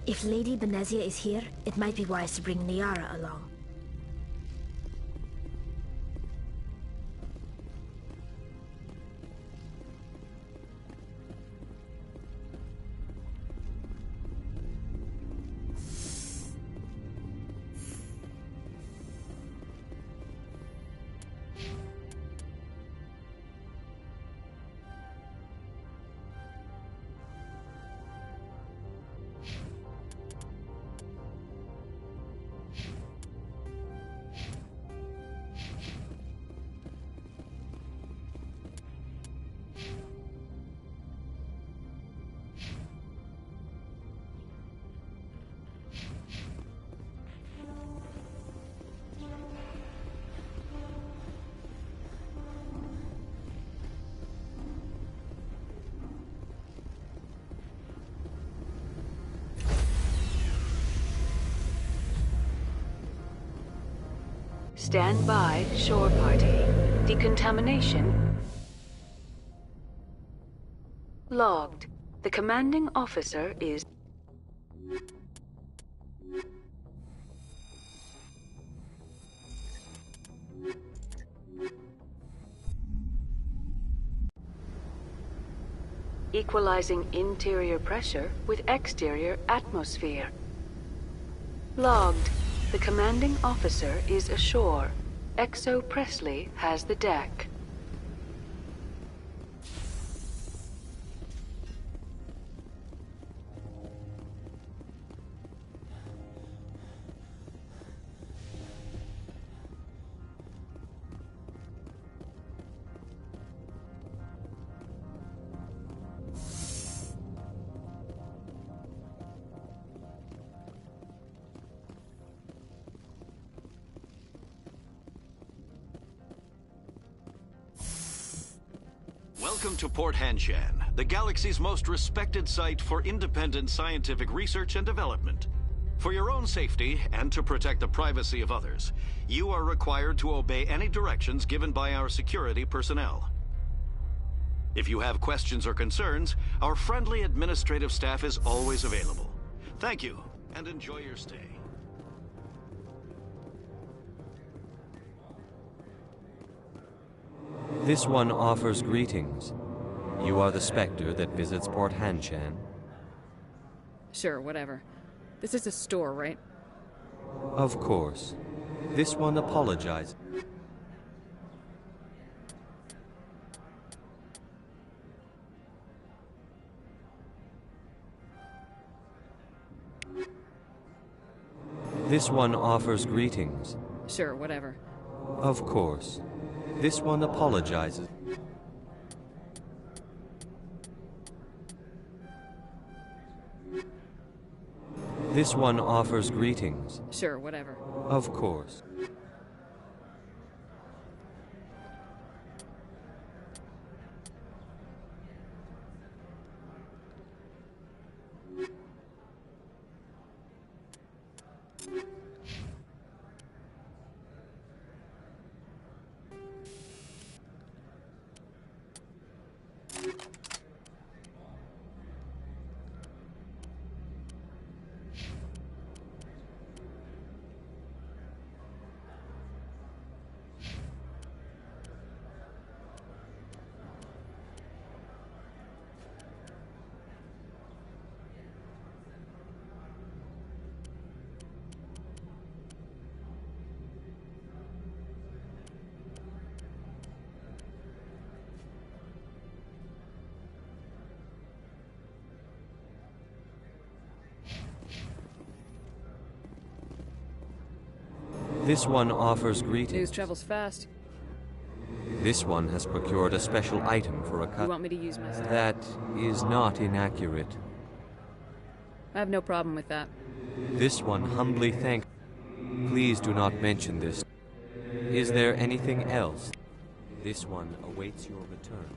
If Lady Benezia is here, it might be wise to bring Niara along. Stand by, shore party. Decontamination logged. The commanding officer is... equalizing interior pressure with exterior atmosphere. Logged. The commanding officer is ashore. XO Presley has the deck. Welcome to Port Hanshan, the galaxy's most respected site for independent scientific research and development. For your own safety and to protect the privacy of others, you are required to obey any directions given by our security personnel. If you have questions or concerns, our friendly administrative staff is always available. Thank you, and enjoy your stay. This one offers greetings. You are the Spectre that visits Port Hanshan? Sure, whatever. This is a store, right? Of course. This one apologizes. This one offers greetings. Sure, whatever. Of course. This one apologizes. This one offers greetings. Sure, whatever. Of course. This one offers greetings. News travels fast. This one has procured a special item for a You want me to use my stuff? That is not inaccurate. I have no problem with that. This one humbly thank. Please do not mention this. Is there anything else? This one awaits your return.